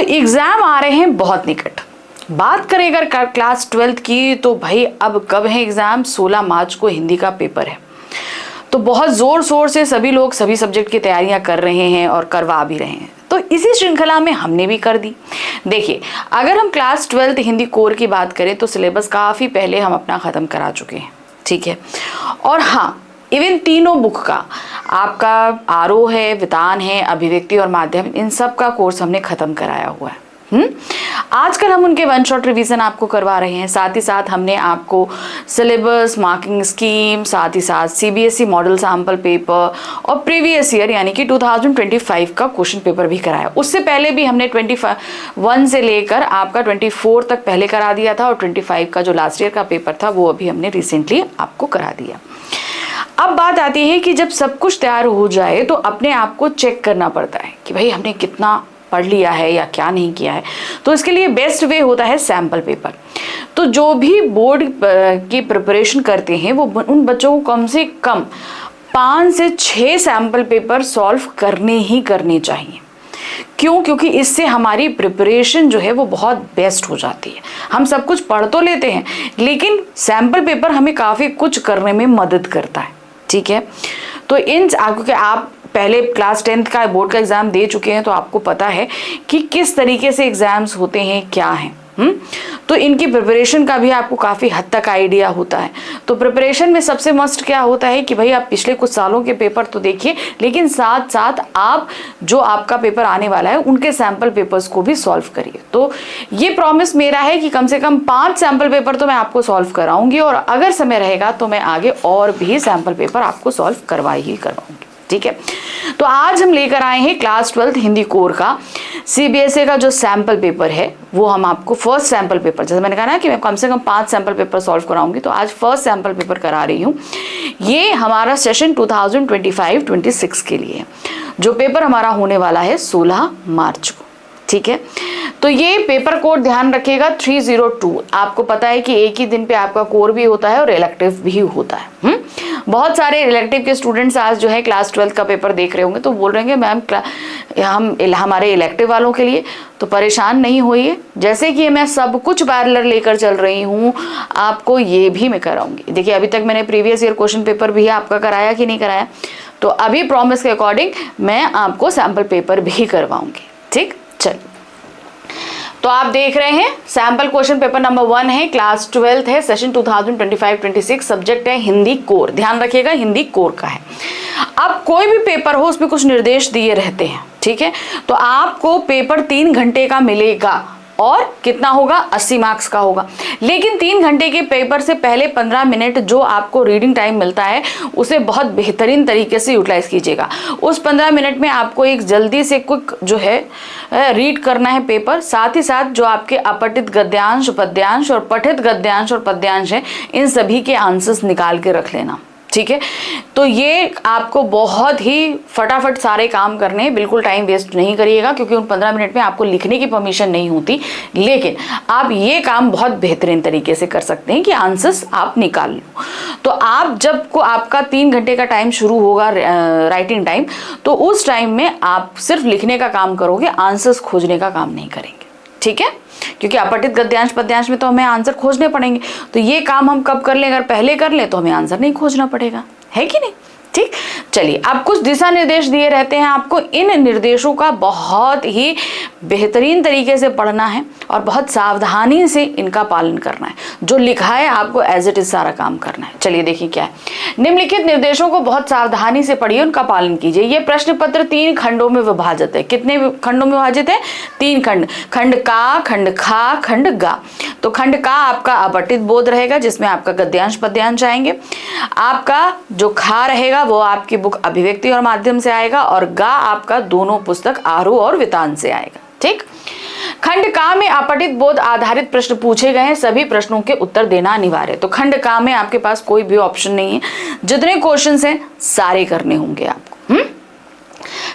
Exam आ रहे हैं बहुत निकट। बात करें अगर क्लास 12th की तो भाई अब कब है एग्जाम, 16 मार्च को हिंदी का पेपर है। तो बहुत जोर शोर से सभी लोग सभी सब्जेक्ट की तैयारियां कर रहे हैं और करवा भी रहे हैं। तो इसी श्रृंखला में हमने भी कर दी। देखिए, अगर हम क्लास 12th हिंदी कोर की बात करें तो सिलेबस काफ़ी पहले हम अपना ख़त्म करा चुके हैं, ठीक है। और हाँ, इवन तीनों बुक का आपका आरोह है, वितान है, अभिव्यक्ति और माध्यम, इन सब का कोर्स हमने ख़त्म कराया हुआ है। आजकल हम उनके वन शॉट रिवीजन आपको करवा रहे हैं। साथ ही साथ हमने आपको सिलेबस, मार्किंग स्कीम, साथ ही साथ सीबीएसई मॉडल सैम्पल पेपर और प्रीवियस ईयर यानी कि 2025 का क्वेश्चन पेपर भी कराया। उससे पहले भी हमने 21 से लेकर आपका 24 तक पहले करा दिया था और 25 का जो लास्ट ईयर का पेपर था वो अभी हमने रिसेंटली आपको करा दिया। अब बात आती है कि जब सब कुछ तैयार हो जाए तो अपने आप को चेक करना पड़ता है कि भाई हमने कितना पढ़ लिया है या क्या नहीं किया है। तो इसके लिए बेस्ट वे होता है सैम्पल पेपर। तो जो भी बोर्ड की प्रिपरेशन करते हैं वो उन बच्चों को कम से कम 5 से 6 सैम्पल पेपर सॉल्व करने चाहिए। क्यों? क्योंकि इससे हमारी प्रिपरेशन जो है वो बहुत बेस्ट हो जाती है। हम सब कुछ पढ़ तो लेते हैं लेकिन सैम्पल पेपर हमें काफ़ी कुछ करने में मदद करता है, ठीक है। तो क्योंकि आप पहले क्लास 10th का बोर्ड का एग्ज़ाम दे चुके हैं तो आपको पता है कि किस तरीके से एग्ज़ाम्स होते हैं, क्या हैं। तो इनकी प्रिपरेशन का भी आपको काफ़ी हद तक आइडिया होता है। तो प्रिपरेशन में सबसे मस्ट क्या होता है कि भाई आप पिछले कुछ सालों के पेपर तो देखिए, लेकिन साथ साथ आप जो आपका पेपर आने वाला है उनके सैम्पल पेपर्स को भी सॉल्व करिए। तो ये प्रॉमिस मेरा है कि कम से कम 5 सैम्पल पेपर तो मैं आपको सॉल्व कराऊंगी और अगर समय रहेगा तो मैं आगे और भी सैम्पल पेपर आपको सॉल्व करवाऊंगी, ठीक है। तो आज हम लेकर आए हैं क्लास 12th हिंदी कोर का सीबीएसई का जो सैम्पल पेपर है वो हम आपको फर्स्ट सैम्पल पेपर, जैसे मैंने कहा ना कि मैं कम से कम 5 सैम्पल पेपर सॉल्व कराऊंगी, तो आज फर्स्ट सैम्पल पेपर करा रही हूँ। ये हमारा सेशन 2025-26 के लिए, जो पेपर हमारा होने वाला है 16 मार्च को, ठीक है। तो ये पेपर कोड ध्यान रखिएगा 302। आपको पता है कि एक ही दिन पे आपका कोर भी होता है और इलेक्टिव भी होता है। बहुत सारे इलेक्टिव के स्टूडेंट्स आज जो है क्लास 12th का पेपर देख रहे होंगे तो बोल रहे हैं मैम हमारे इलेक्टिव वालों के लिए तो परेशान नहीं होइए, जैसे कि मैं सब कुछ पैरेलल लेकर चल रही हूँ आपको ये भी मैं कराऊंगी। देखिए, अभी तक मैंने प्रीवियस ईयर क्वेश्चन पेपर भी आपका कराया कि नहीं कराया, तो अभी प्रॉमिस के अकॉर्डिंग मैं आपको सैम्पल पेपर भी करवाऊंगी, ठीक। चलिए, तो आप देख रहे हैं सैम्पल क्वेश्चन पेपर नंबर 1 है, क्लास 12th है, सेशन 2025-26, सब्जेक्ट है हिंदी कोर। ध्यान रखिएगा हिंदी कोर का है। अब कोई भी पेपर हो उसमें कुछ निर्देश दिए रहते हैं, ठीक है। तो आपको पेपर 3 घंटे का मिलेगा और कितना होगा, 80 मार्क्स का होगा। लेकिन 3 घंटे के पेपर से पहले 15 मिनट जो आपको रीडिंग टाइम मिलता है उसे बहुत बेहतरीन तरीके से यूटिलाइज कीजिएगा। उस 15 मिनट में आपको एक जल्दी से क्विक जो है रीड करना है पेपर। साथ ही साथ जो आपके अपठित गद्यांश, पद्यांश और पठित गद्यांश और पद्यांश है, इन सभी के आंसर्स निकाल के रख लेना, ठीक है। तो ये आपको बहुत ही फटाफट सारे काम करने हैं, बिल्कुल टाइम वेस्ट नहीं करिएगा क्योंकि उन 15 मिनट में आपको लिखने की परमिशन नहीं होती, लेकिन आप ये काम बहुत बेहतरीन तरीके से कर सकते हैं कि आंसर्स आप निकाल लो। तो आप जब को आपका 3 घंटे का टाइम शुरू होगा राइटिंग टाइम, तो उस टाइम में आप सिर्फ लिखने का काम करोगे, आंसर्स खोजने का काम नहीं करेंगे, ठीक है। क्योंकि अपठित गद्यांश पद्यांश में तो हमें आंसर खोजने पड़ेंगे, तो ये काम हम कब कर लें, अगर पहले कर लें तो हमें आंसर नहीं खोजना पड़ेगा, है कि नहीं, ठीक। चलिए, अब कुछ दिशा निर्देश दिए रहते हैं आपको, इन निर्देशों का बहुत ही बेहतरीन तरीके से पढ़ना है और बहुत सावधानी से इनका पालन करना है। जो लिखा है आपको एज इट इज सारा काम करना है। चलिए देखिए क्या है, निम्नलिखित निर्देशों को बहुत सावधानी से पढ़िए, उनका पालन कीजिए। ये प्रश्न पत्र 3 खंडों में विभाजित है। कितने खंडों में विभाजित है? 3 खंड, खंड का, खंड खा, खंड गा। तो खंड का आपका अपठित बोध रहेगा जिसमें आपका गद्यांश पद्यांश आएंगे। आपका जो खा रहेगा वो आपकी बुक अभिव्यक्ति और माध्यम से आएगा और गा आपका दोनों पुस्तक आरोह और वितान से आएगा, ठीक। खंड का में अपठित बोध आधारित प्रश्न पूछे गए हैं, सभी प्रश्नों के उत्तर देना अनिवार्य है। तो खंड का में आपके पास कोई भी ऑप्शन नहीं है, जितने क्वेश्चन हैं सारे करने होंगे आपको।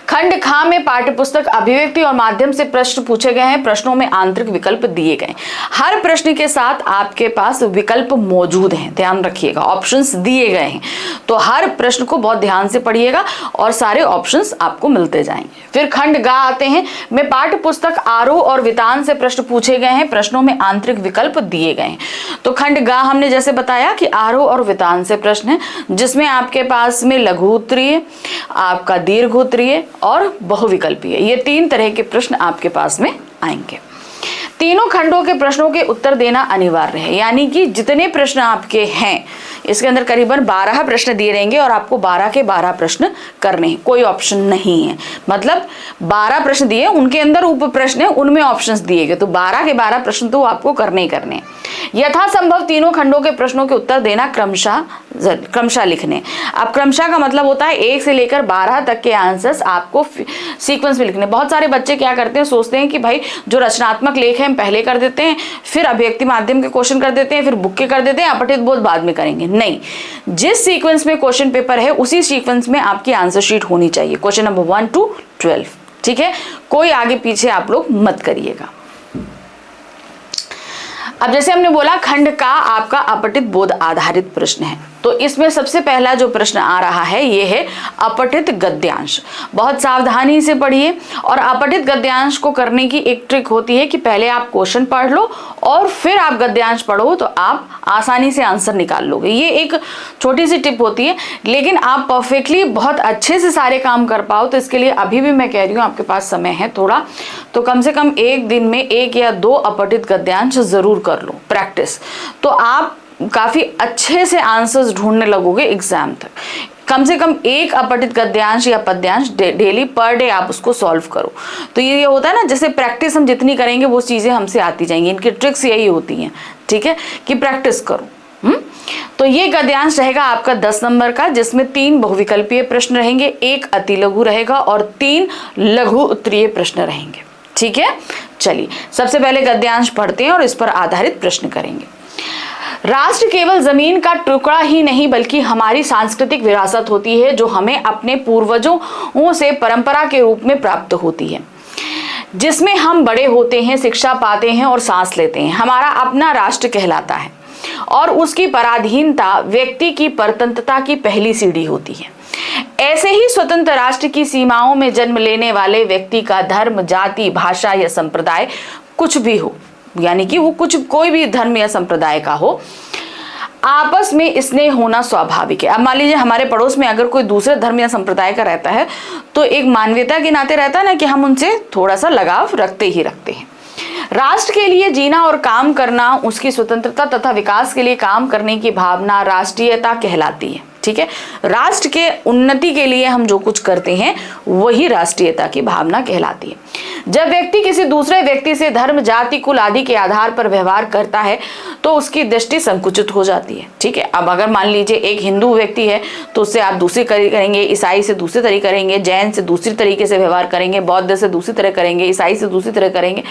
खंड खा में पाठ्यपुस्तक अभिव्यक्ति और माध्यम से प्रश्न पूछे गए हैं। प्रश्नों में आंतरिक विकल्प दिए गए। हर प्रश्न के साथ आपके पास विकल्प मौजूद हैं, ध्यान रखिएगा, ऑप्शंस दिए गए हैं। तो हर प्रश्न को बहुत ध्यान से पढ़िएगा और सारे ऑप्शंस आपको मिलते जाएंगे। फिर खंड गा आते हैं, में पाठ्यपुस्तक आरोह और वितान से प्रश्न पूछे गए हैं। प्रश्नों में आंतरिक विकल्प दिए गए हैं। तो खंड गा हमने जैसे बताया कि आरोह और वितान से प्रश्न है, जिसमें आपके पास में लघु उत्तरीय, आपका दीर्घ उत्तरीय और बहुविकल्पीय, ये 3 तरह के प्रश्न आपके पास में आएंगे। तीनों खंडों के प्रश्नों के उत्तर देना अनिवार्य है, यानी कि जितने प्रश्न आपके हैं इसके अंदर करीबन 12 प्रश्न दिए रहेंगे और आपको 12 के 12 प्रश्न करने हैं, कोई ऑप्शन नहीं है। मतलब 12 प्रश्न दिए, उनके अंदर उप प्रश्न है, उनमें ऑप्शंस दिए गए, तो 12 के 12 प्रश्न तो आपको करने ही करने हैं। यथासंभव तीनों खंडों के प्रश्नों के उत्तर देना क्रमशः लिखने। अब क्रमशः का मतलब होता है 1 से लेकर 12 तक के आंसर्स आपको सीक्वेंस में लिखने। बहुत सारे बच्चे क्या करते हैं, सोचते हैं कि भाई जो रचनात्मक लेख है हम पहले कर देते हैं, फिर अभिव्यक्ति माध्यम के क्वेश्चन कर देते हैं, फिर बुक के कर देते हैं, अपठित बोध बाद में करेंगे। नहीं, जिस सीक्वेंस में क्वेश्चन पेपर है उसी सीक्वेंस में आपकी आंसर शीट होनी चाहिए, क्वेश्चन नंबर 1 to 12। ठीक है, कोई आगे पीछे आप लोग मत करिएगा। अब जैसे हमने बोला खंड का आपका अपठित बोध आधारित प्रश्न है, तो इसमें सबसे पहला जो प्रश्न आ रहा है ये है अपठित गद्यांश। बहुत सावधानी से पढ़िए। और अपठित गद्यांश को करने की एक ट्रिक होती है कि पहले आप क्वेश्चन पढ़ लो और फिर आप गद्यांश पढ़ो, तो आप आसानी से आंसर निकाल लोगे। ये एक छोटी सी टिप होती है, लेकिन आप परफेक्टली बहुत अच्छे से सारे काम कर पाओ तो इसके लिए अभी भी मैं कह रही हूँ आपके पास समय है थोड़ा, तो कम से कम एक दिन में 1 या 2 अपठित गद्यांश जरूर कर लो प्रैक्टिस, तो आप काफी अच्छे से आंसर्स ढूंढने लगोगे एग्जाम तक। कम से कम 1 अपठित गद्यांश या पद्यांश डेली पर डे आप उसको सॉल्व करो। तो ये होता है ना, जैसे प्रैक्टिस हम जितनी करेंगे वो चीजें हमसे आती जाएंगी। इनकी ट्रिक्स यही होती हैं, ठीक है, कि प्रैक्टिस करो। तो ये गद्यांश रहेगा आपका 10 नंबर का, जिसमें 3 बहुविकल्पीय प्रश्न रहेंगे, 1 अति लघु रहेगा और 3 लघु उत्तरीय प्रश्न रहेंगे। ठीक है, चलिए सबसे पहले गद्यांश पढ़ते हैं और इस पर आधारित प्रश्न करेंगे। राष्ट्र केवल जमीन का टुकड़ा ही नहीं बल्कि हमारी सांस्कृतिक विरासत होती है, जो हमें अपने पूर्वजों से परंपरा के रूप में प्राप्त होती है, जिसमें हम बड़े होते हैं, शिक्षा पाते हैं और सांस लेते हैं। हमारा अपना राष्ट्र कहलाता है और उसकी पराधीनता व्यक्ति की परतंत्रता की पहली सीढ़ी होती है। ऐसे ही स्वतंत्र राष्ट्र की सीमाओं में जन्म लेने वाले व्यक्ति का धर्म, जाति, भाषा या संप्रदाय कुछ भी हो, यानी कि वो कोई भी धर्म या संप्रदाय का हो, आपस में स्नेह होना स्वाभाविक है। अब मान लीजिए हमारे पड़ोस में अगर कोई दूसरे धर्म या संप्रदाय का रहता है तो एक मानवीयता के नाते रहता है ना कि हम उनसे थोड़ा सा लगाव रखते ही रखते हैं। राष्ट्र के लिए जीना और काम करना, उसकी स्वतंत्रता तथा विकास के लिए काम करने की भावना राष्ट्रीयता कहलाती है। ठीक है, राष्ट्र के उन्नति के लिए हम जो कुछ करते हैं वही राष्ट्रीयता की भावना कहलाती है। जब व्यक्ति किसी दूसरे व्यक्ति से धर्म, जाति, कुल आदि के आधार पर व्यवहार करता है तो उसकी दृष्टि संकुचित हो जाती है। ठीक है, अब अगर मान लीजिए एक हिंदू व्यक्ति है तो उससे आप दूसरी करेंगे, ईसाई से दूसरी तरीके करेंगे, जैन से दूसरी तरीके से व्यवहार करेंगे, बौद्ध से दूसरी तरह करेंगे, ईसाई से दूसरी तरह करेंगे।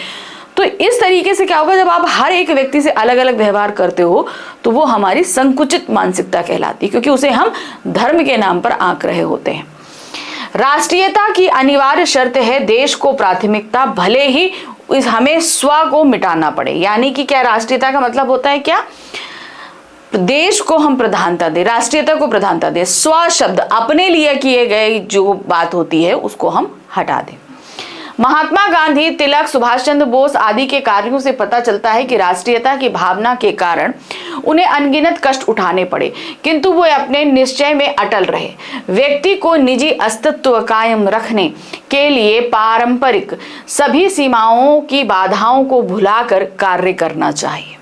तो इस तरीके से क्या होगा, जब आप हर एक व्यक्ति से अलग अलग व्यवहार करते हो तो वो हमारी संकुचित मानसिकता कहलाती है, क्योंकि उसे हम धर्म के नाम पर आंक रहे होते हैं। राष्ट्रीयता की अनिवार्य शर्त है देश को प्राथमिकता, भले ही हमें स्व को मिटाना पड़े। यानी कि क्या राष्ट्रीयता का मतलब होता है, क्या देश को हम प्रधानता दें, राष्ट्रीयता को प्रधानता दें, स्व शब्द अपने लिए किए गए जो बात होती है उसको हम हटा दें। महात्मा गांधी, तिलक, सुभाष चंद्र बोस आदि के कार्यों से पता चलता है कि राष्ट्रीयता की भावना के कारण उन्हें अनगिनत कष्ट उठाने पड़े, किंतु वो अपने निश्चय में अटल रहे। व्यक्ति को निजी अस्तित्व कायम रखने के लिए पारंपरिक सभी सीमाओं की बाधाओं को भुलाकर कार्य करना चाहिए,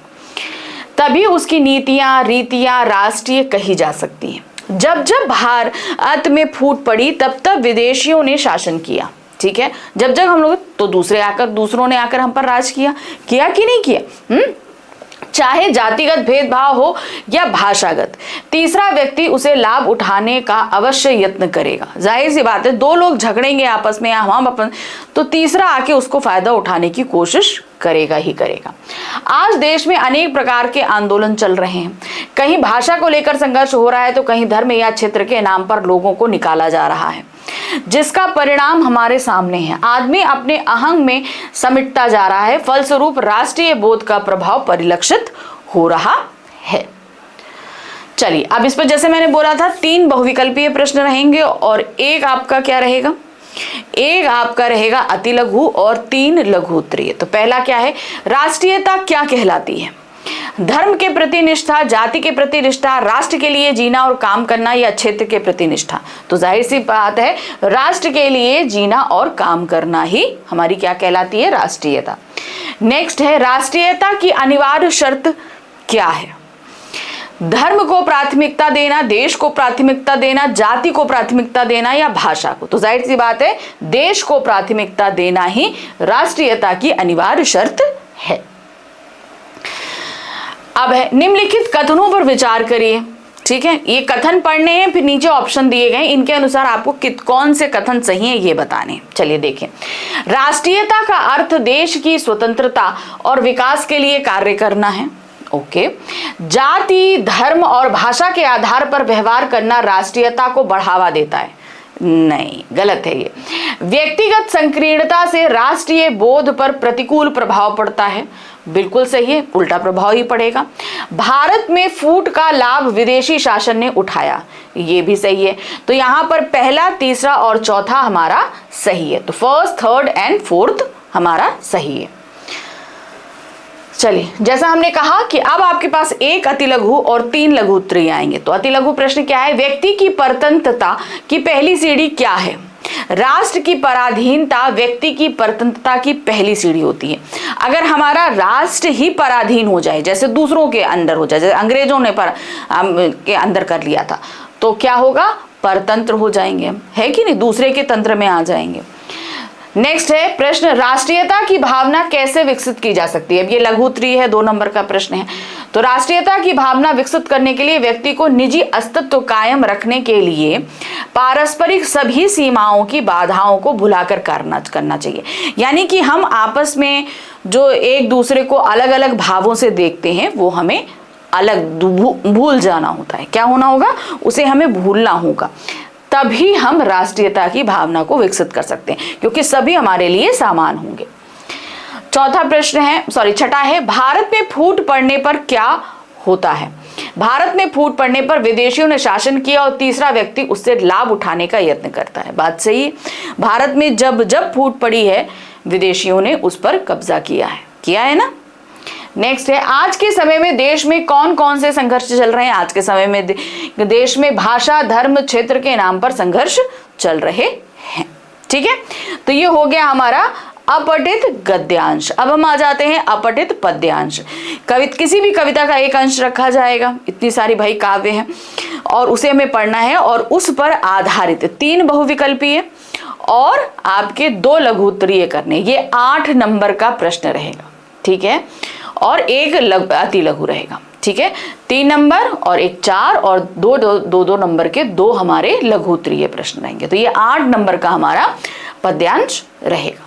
तभी उसकी नीतियां, रीतियां राष्ट्रीय कही जा सकती हैं। जब जब भारत में फूट पड़ी तब तब विदेशियों ने शासन किया। ठीक है, जब जब हम लोग तो दूसरों ने आकर हम पर राज किया कि नहीं किया? चाहे जातिगत भेदभाव हो या भाषागत, तीसरा व्यक्ति उसे लाभ उठाने का अवश्य यत्न करेगा। जाहिर सी बात है, 2 लोग झगड़ेंगे आपस में या हम अपन, तो तीसरा आके उसको फायदा उठाने की कोशिश करेगा ही करेगा। आज देश में अनेक प्रकार के आंदोलन चल रहे हैं। कहीं भाषा को लेकर संघर्ष हो रहा है तो कहीं धर्म या क्षेत्र के नाम पर लोगों को निकाला जा रहा है। जिसका परिणाम हमारे सामने है। आदमी अपने अहंग में समिटता जा रहा है, फलस्वरूप राष्ट्रीय बोध का प्रभाव परिलक्षित हो रहा है। चलिए अब इस पर जैसे मैंने बोला था 3 बहुविकल्पीय प्रश्न रहेंगे और एक आपका क्या रहेगा, एक आपका रहेगा अति लघु और 3 लघु उत्तरीय। तो पहला क्या है, राष्ट्रीयता क्या कहलाती है? धर्म के प्रति निष्ठा, जाति के प्रति निष्ठा, राष्ट्र के लिए जीना और काम करना या क्षेत्र के प्रति निष्ठा। तो जाहिर सी बात है राष्ट्र के लिए जीना और काम करना ही हमारी क्या कहलाती है, राष्ट्रीयता। नेक्स्ट है राष्ट्रीयता की अनिवार्य शर्त क्या है? धर्म को प्राथमिकता देना, देश को प्राथमिकता देना, जाति को प्राथमिकता देना या भाषा को। तो जाहिर सी बात है देश को प्राथमिकता देना ही राष्ट्रीयता की अनिवार्य शर्त है। अब है निम्नलिखित कथनों पर विचार करिए। ठीक है, ये कथन पढ़ने हैं, फिर नीचे ऑप्शन दिए गए, इनके अनुसार आपको कौन से कथन सही है ये बताने। चलिए देखें, राष्ट्रीयता का अर्थ देश की स्वतंत्रता और विकास के लिए कार्य करना है। ओके, जाति, धर्म और भाषा के आधार पर व्यवहार करना राष्ट्रीयता को बढ़ावा देता है। नहीं, गलत है ये। व्यक्तिगत संकीर्णता से राष्ट्रीय बोध पर प्रतिकूल प्रभाव पड़ता है। बिल्कुल सही है, उल्टा प्रभाव ही पड़ेगा। भारत में फूट का लाभ विदेशी शासन ने उठाया, ये भी सही है। तो यहां पर पहला, तीसरा और चौथा हमारा सही है। तो फर्स्ट, थर्ड एंड फोर्थ हमारा सही है। चलिए, जैसा हमने कहा कि अब आपके पास एक अति लघु और 3 लघु उत्तरीय आएंगे। तो अति लघु प्रश्न क्या है, व्यक्ति की परतंत्रता की पहली सीढ़ी क्या है? राष्ट्र की पराधीनता व्यक्ति की परतंत्रता की पहली सीढ़ी होती है। अगर हमारा राष्ट्र ही पराधीन हो जाए, जैसे दूसरों के अंदर हो जाए, जैसे अंग्रेजों ने के अंदर कर लिया था, तो क्या होगा, परतंत्र हो जाएंगे हम, है कि नहीं, दूसरे के तंत्र में आ जाएंगे। नेक्स्ट है प्रश्न, राष्ट्रीयता की भावना कैसे विकसित की जा सकती है? अब ये लघु उत्तरीय है, 2 नंबर का प्रश्न है। तो राष्ट्रीयता की भावना विकसित करने के लिए व्यक्ति को निजी अस्तित्व कायम रखने के लिए पारस्परिक सभी सीमाओं की बाधाओं को भुलाकर करना चाहिए। यानी कि हम आपस में जो एक दूसरे को अलग अलग भावों से देखते हैं वो हमें अलग भूल जाना होता है। क्या होना होगा, उसे हमें भूलना होगा, तभी हम राष्ट्रीयता की भावना को विकसित कर सकते हैं, क्योंकि सभी हमारे लिए समान होंगे। चौथा प्रश्न है, छठा है, भारत में फूट पड़ने पर क्या होता है? भारत में फूट पड़ने पर विदेशियों ने शासन किया और तीसरा व्यक्ति उससे लाभ उठाने का यत्न करता है। बात सही है, भारत में जब फूट पड़ी है विदेशियों ने उस पर कब्जा किया है ना। नेक्स्ट है, आज के समय में देश में कौन कौन से संघर्ष चल रहे हैं? आज के समय में देश में भाषा, धर्म, क्षेत्र के नाम पर संघर्ष चल रहे हैं। ठीक है, तो ये हो गया हमारा अपठित गद्यांश। अब हम आ जाते हैं अपठित पद्यांश। किसी भी कविता का एक अंश रखा जाएगा, इतनी सारी भाई काव्य हैं, और उसे हमें पढ़ना है और उस पर आधारित 3 बहुविकल्पीय और आपके 2 लघु उत्तरीय करने। ये 8 नंबर का प्रश्न रहेगा। ठीक है, और एक अति लघु रहेगा। ठीक है, 3 नंबर और एक 4 और 2 नंबर के 2 हमारे लघु उत्तरीय प्रश्न रहेंगे। तो ये 8 नंबर का हमारा पद्यांश रहेगा।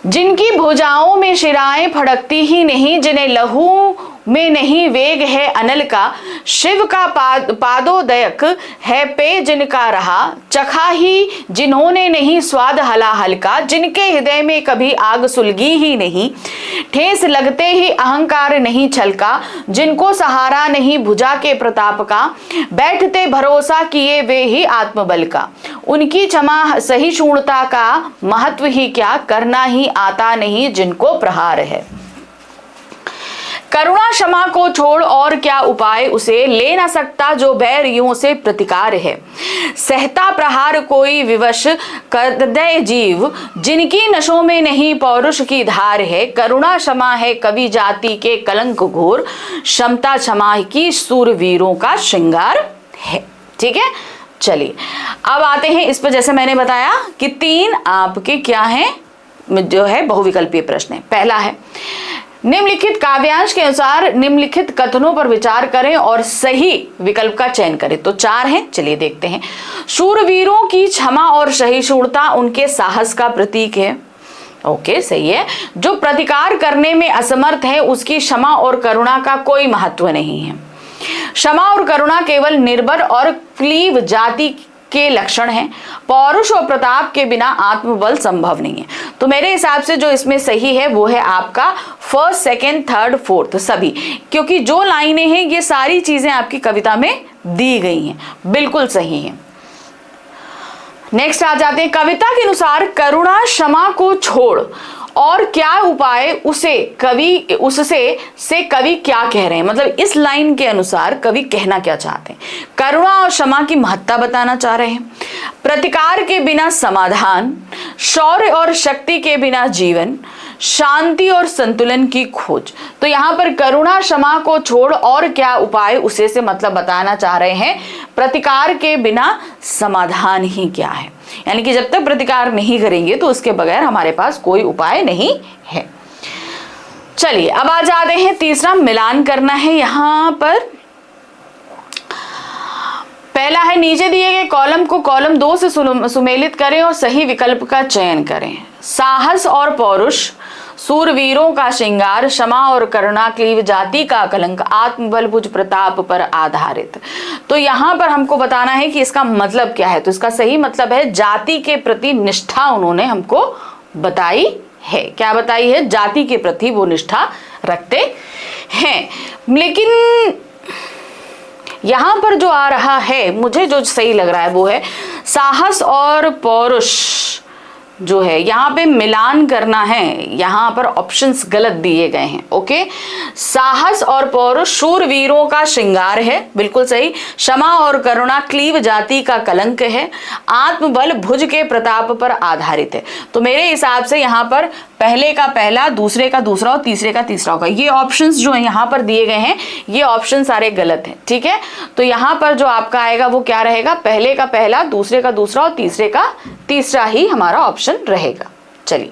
जिनकी भुजाओं में शिराएं फड़कती ही नहीं, जिन्हें लहू में नहीं वेग है अनल का, शिव का पादोदयक है पे जिनका रहा, चखा ही जिन्होंने नहीं स्वाद हलाहल का, जिनके हृदय में कभी आग सुलगी ही नहीं, ठेस लगते ही अहंकार नहीं छलका, जिनको सहारा नहीं भुजा के प्रताप का, बैठते भरोसा किए वे ही आत्मबल का, उनकी क्षमा सहिष्णुता का महत्व ही क्या, करना ही आता नहीं जिनको प्रहार है। करुणा क्षमा को छोड़ और क्या उपाय, उसे ले न सकता जो बैरियों से प्रतिकार है, सहता प्रहार कोई विवश कर दे जीव, जिनकी नशों में नहीं पौरुष की धार है, करुणा क्षमा है कवि जाति के कलंक घोर, क्षमता क्षमा की सूरवीरों का श्रृंगार है। ठीक है, चलिए अब आते हैं इस पर। जैसे मैंने बताया कि 3 आपके क्या हैं, जो है बहुविकल्पीय प्रश्न है। पहला है, निम्नलिखित काव्यांश के अनुसार निम्नलिखित कथनों पर विचार करें और सही विकल्प का चयन करें। तो 4 हैं, चलिए देखते हैं। शूरवीरों की क्षमा और सहिष्णुता उनके साहस का प्रतीक है। ओके, सही है। जो प्रतिकार करने में असमर्थ है उसकी क्षमा और करुणा का कोई महत्व नहीं है। क्षमा और करुणा केवल निर्बल और क्लीव जाति के लक्षण हैं। पौरुष और प्रताप के बिना आत्मबल संभव नहीं है। तो मेरे हिसाब से जो इसमें सही है वो है आपका फर्स्ट, सेकंड, थर्ड, फोर्थ सभी, क्योंकि जो लाइनें हैं ये सारी चीजें आपकी कविता में दी गई हैं, बिल्कुल सही है। नेक्स्ट आ जाते हैं, कविता के अनुसार करुणा क्षमा को छोड़ और क्या उपाय उससे कवि क्या कह रहे हैं, मतलब इस लाइन के अनुसार कवि कहना क्या चाहते हैं। करुणा और क्षमा की महत्ता बताना चाह रहे हैं, प्रतिकार के बिना समाधान, शौर्य और शक्ति के बिना जीवन, शांति और संतुलन की खोज। तो यहां पर करुणा क्षमा को छोड़ और क्या उपाय उसे से मतलब बताना चाह रहे हैं प्रतिकार के बिना समाधान ही क्या है, यानी कि जब तक प्रतिकार नहीं करेंगे तो उसके बगैर हमारे पास कोई उपाय नहीं है। चलिए अब आ जाते हैं तीसरा, मिलान करना है। यहां पर पहला है, नीचे दिए गए कॉलम को कॉलम 2 से सुमेलित करें और सही विकल्प का चयन करें। साहस और पौरुष, सूरवीरों का श्रृंगार, क्षमा और करुणा, क्लीव जाति का कलंक, आत्मबल भुज प्रताप पर आधारित। तो यहां पर हमको बताना है कि इसका मतलब क्या है। तो इसका सही मतलब है जाति के प्रति निष्ठा उन्होंने हमको बताई है। क्या बताई है? जाति के प्रति वो निष्ठा रखते हैं। लेकिन यहां पर जो आ रहा है, मुझे जो सही लग रहा है वो है साहस और पौरुष जो है, यहाँ पे मिलान करना है। यहाँ पर ऑप्शंस गलत दिए गए हैं। ओके, साहस और पौरुष शूरवीरों का श्रृंगार है, बिल्कुल सही। क्षमा और करुणा क्लीव जाति का कलंक है। आत्मबल भुज के प्रताप पर आधारित है। तो मेरे हिसाब से यहाँ पर पहले का पहला, दूसरे का दूसरा और तीसरे का तीसरा होगा। ये ऑप्शंस जो है यहाँ पर दिए गए हैं, ये ऑप्शन सारे गलत हैं। ठीक है, तो यहाँ पर जो आपका आएगा वो क्या रहेगा? पहले का पहला, दूसरे का दूसरा और तीसरे का तीसरा ही हमारा ऑप्शन रहेगा। चलिए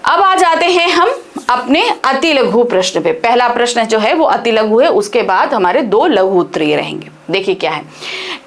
अब आ जाते हैं हम अपने अति लघु प्रश्न पे। पहला प्रश्न जो है वो अति लघु है, उसके बाद हमारे 2 लघु उत्तरीय रहेंगे। देखिए क्या है,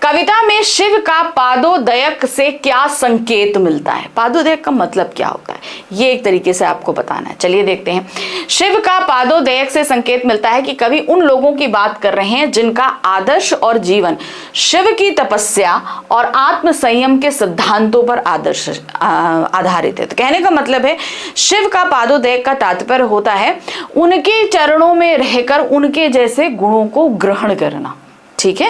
कविता में शिव का पादोदयक से क्या संकेत मिलता है? पादोदयक का मतलब क्या होता है, ये एक तरीके से आपको बताना है। चलिए देखते हैं। शिव का पादोदयक से संकेत मिलता है कि कवि उन लोगों की बात कर रहे हैं जिनका आदर्श और जीवन शिव की तपस्या और आत्म संयम के सिद्धांतों पर आधारित है। तो कहने का मतलब है शिव का पादोदयक का तात्पर्य होता है उनके चरणों में रहकर उनके जैसे गुणों को ग्रहण करना। ठीक है,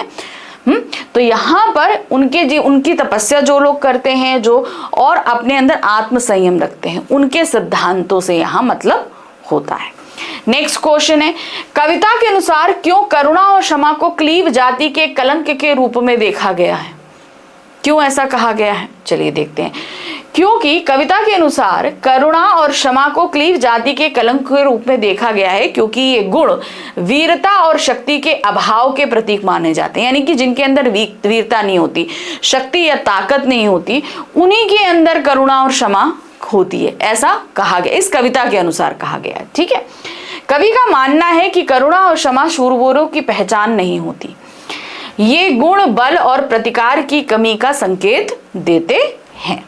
तो यहां पर उनकी तपस्या जो लोग करते हैं, जो और अपने अंदर आत्म संयम रखते हैं, उनके सिद्धांतों से यहां मतलब होता है। नेक्स्ट क्वेश्चन है, कविता के अनुसार क्यों करुणा और क्षमा को क्लीव जाति के कलंक के रूप में देखा गया है? क्यों ऐसा कहा गया है? चलिए देखते हैं। क्योंकि कविता के अनुसार करुणा और क्षमा को क्लीव जाति के कलंक के रूप में देखा गया है, क्योंकि ये गुण वीरता और शक्ति के अभाव के प्रतीक माने जाते हैं। यानी कि जिनके अंदर वीरता नहीं होती, शक्ति या ताकत नहीं होती, उन्हीं के अंदर करुणा और क्षमा होती है, ऐसा कहा गया, इस कविता के अनुसार कहा गया है। ठीक है, कवि का मानना है कि करुणा और क्षमा शूरवीरों की पहचान नहीं होती, ये गुण बल और प्रतिकार की कमी का संकेत देते हैं।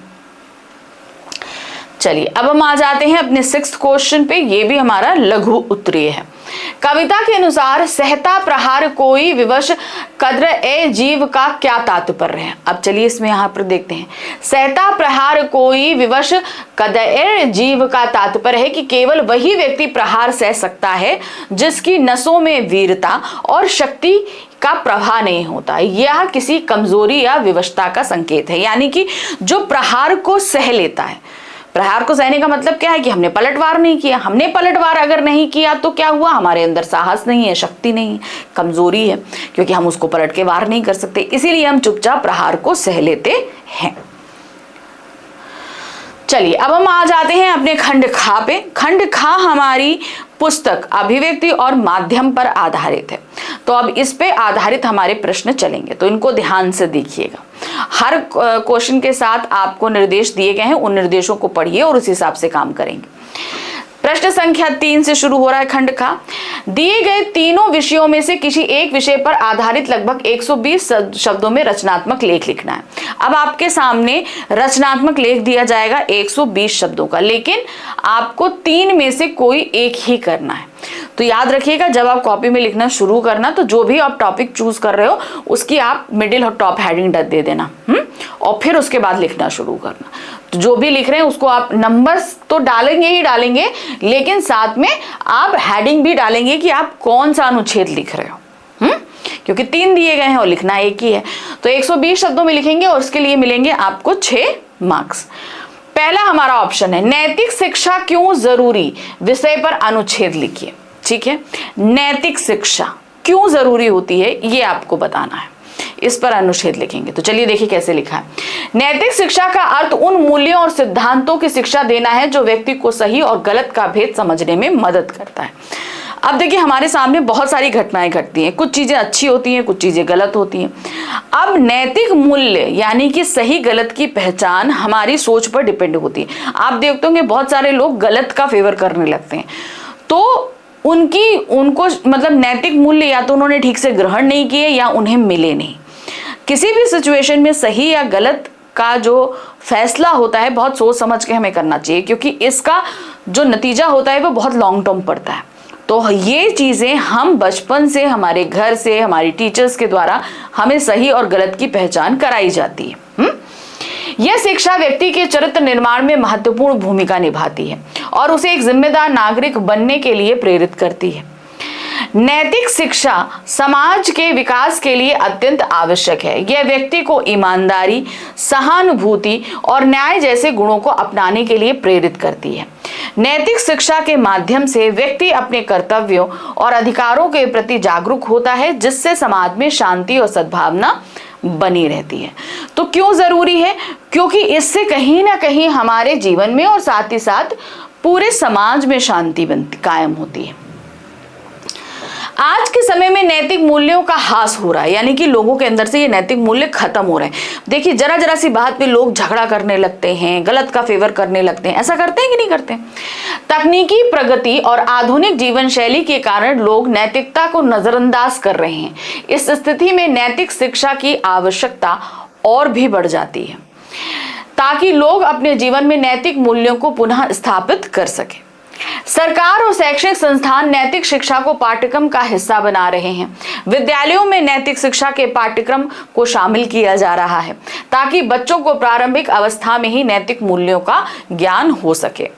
चलिए अब हम आ जाते हैं अपने 6th क्वेश्चन पे। ये भी हमारा लघु उत्तरीय है। कविता के अनुसार सहता प्रहार कोई विवश कद्र ए जीव का क्या तात्पर्य है? अब चलिए इसमें यहाँ पर देखते हैं। सहता प्रहार कोई विवश कद्र ए जीव का तात्पर्य है कि केवल वही व्यक्ति प्रहार सह सकता है जिसकी नसों में वीरता और शक्ति का प्रवाह नहीं होता। यह किसी कमजोरी या विवशता का संकेत है। यानी कि जो प्रहार को सह लेता है, प्रहार को सहने का मतलब क्या है कि हमने पलटवार नहीं किया। हमने पलटवार अगर नहीं किया तो क्या हुआ? हमारे अंदर साहस नहीं है, शक्ति नहीं है, कमजोरी है, क्योंकि हम उसको पलट के वार नहीं कर सकते, इसीलिए हम चुपचाप प्रहार को सह लेते हैं। चलिए अब हम आ जाते हैं अपने खंड खा पे। खंड खा हमारी पुस्तक अभिव्यक्ति और माध्यम पर आधारित है। तो अब इस पे आधारित हमारे प्रश्न चलेंगे, तो इनको ध्यान से देखिएगा। हर क्वेश्चन के साथ आपको निर्देश दिए गए हैं, उन निर्देशों को पढ़िए और उस हिसाब से काम करेंगे। प्रश्न संख्या 3 से शुरू हो रहा है। खंड खा, दिए गए तीनों विषयों में से किसी एक विषय पर आधारित लगभग 120 शब्दों में रचनात्मक लेख लिखना है। अब आपके सामने रचनात्मक लेख दिया जाएगा 120 शब्दों का, लेकिन आपको 3 में से कोई एक ही करना है। तो याद रखिएगा, जब आप कॉपी में लिखना शुरू करना तो जो भी आप टॉपिक चूज कर रहे हो उसकी आप मिडिल और टॉप हेडिंग दे देना, और फिर उसके बाद लिखना शुरू करना। तो जो भी लिख रहे हैं उसको आप नंबर्स तो डालेंगे ही डालेंगे, लेकिन साथ में आप हेडिंग भी डालेंगे कि आप कौन सा अनुच्छेद लिख रहे हो, क्योंकि 3 दिए गए हैं और लिखना एक ही है। तो 120 शब्दों में लिखेंगे और उसके लिए मिलेंगे आपको 6 मार्क्स। पहला हमारा ऑप्शन है नैतिक शिक्षा क्यों जरूरी विषय पर अनुच्छेद लिखिए। ठीक है, नैतिक शिक्षा क्यों जरूरी होती है ये आपको बताना है, इस पर अनुच्छेद लिखेंगे। तो चलिए देखिए कैसे लिखा है। नैतिक शिक्षा का अर्थ उन मूल्यों और सिद्धांतों की शिक्षा देना है जो व्यक्ति को सही और गलत का भेद समझने में मदद करता है। अब देखिए हमारे सामने बहुत सारी घटनाएं घटती हैं, कुछ चीजें अच्छी होती हैं, कुछ चीजें गलत होती हैं। अब नैतिक मूल्य यानी कि सही गलत की पहचान हमारी सोच पर डिपेंड होती है। आप देखते होंगे बहुत सारे लोग गलत का फेवर करने लगते हैं, तो उनको मतलब नैतिक मूल्य या तो उन्होंने ठीक से ग्रहण नहीं किए या उन्हें मिले नहीं। किसी भी सिचुएशन में सही या गलत का जो फैसला होता है बहुत सोच समझ के हमें करना चाहिए, क्योंकि इसका जो नतीजा होता है वो बहुत लॉन्ग टर्म पड़ता है। तो ये चीजें हम बचपन से हमारे घर से हमारी टीचर्स के द्वारा हमें सही और गलत की पहचान कराई जाती है। यह शिक्षा व्यक्ति के चरित्र निर्माण में महत्वपूर्ण भूमिका निभाती है और उसे एक जिम्मेदार नागरिक बनने के लिए प्रेरित करती है। नैतिक शिक्षा समाज के विकास के लिए अत्यंत आवश्यक है। यह व्यक्ति को ईमानदारी, सहानुभूति और न्याय जैसे गुणों को अपनाने के लिए प्रेरित करती है। नैतिक शिक्षा के माध्यम से व्यक्ति अपने कर्तव्यों और अधिकारों के प्रति जागरूक होता है, जिससे समाज में शांति और सद्भावना बनी रहती है। तो क्यों जरूरी है? क्योंकि इससे कहीं ना कहीं हमारे जीवन में और साथ ही साथ पूरे समाज में शांति कायम होती है। आज के समय में नैतिक मूल्यों का ह्रास हो रहा है, यानी कि लोगों के अंदर से ये नैतिक मूल्य खत्म हो रहे हैं। देखिए जरा जरा सी बात पे लोग झगड़ा करने लगते हैं, गलत का फेवर करने लगते हैं। ऐसा करते हैं कि नहीं करते? तकनीकी प्रगति और आधुनिक जीवन शैली के कारण लोग नैतिकता को नजरअंदाज कर रहे हैं। इस स्थिति में नैतिक शिक्षा की आवश्यकता और भी बढ़ जाती है, ताकि लोग अपने जीवन में नैतिक मूल्यों को पुनः स्थापित कर सके। सरकार और शैक्षणिक संस्थान नैतिक शिक्षा को पाठ्यक्रम का हिस्सा बना रहे हैं। विद्यालयों में नैतिक शिक्षा के पाठ्यक्रम को शामिल किया जा रहा है, ताकि बच्चों को प्रारंभिक अवस्था में ही नैतिक मूल्यों का ज्ञान हो सके।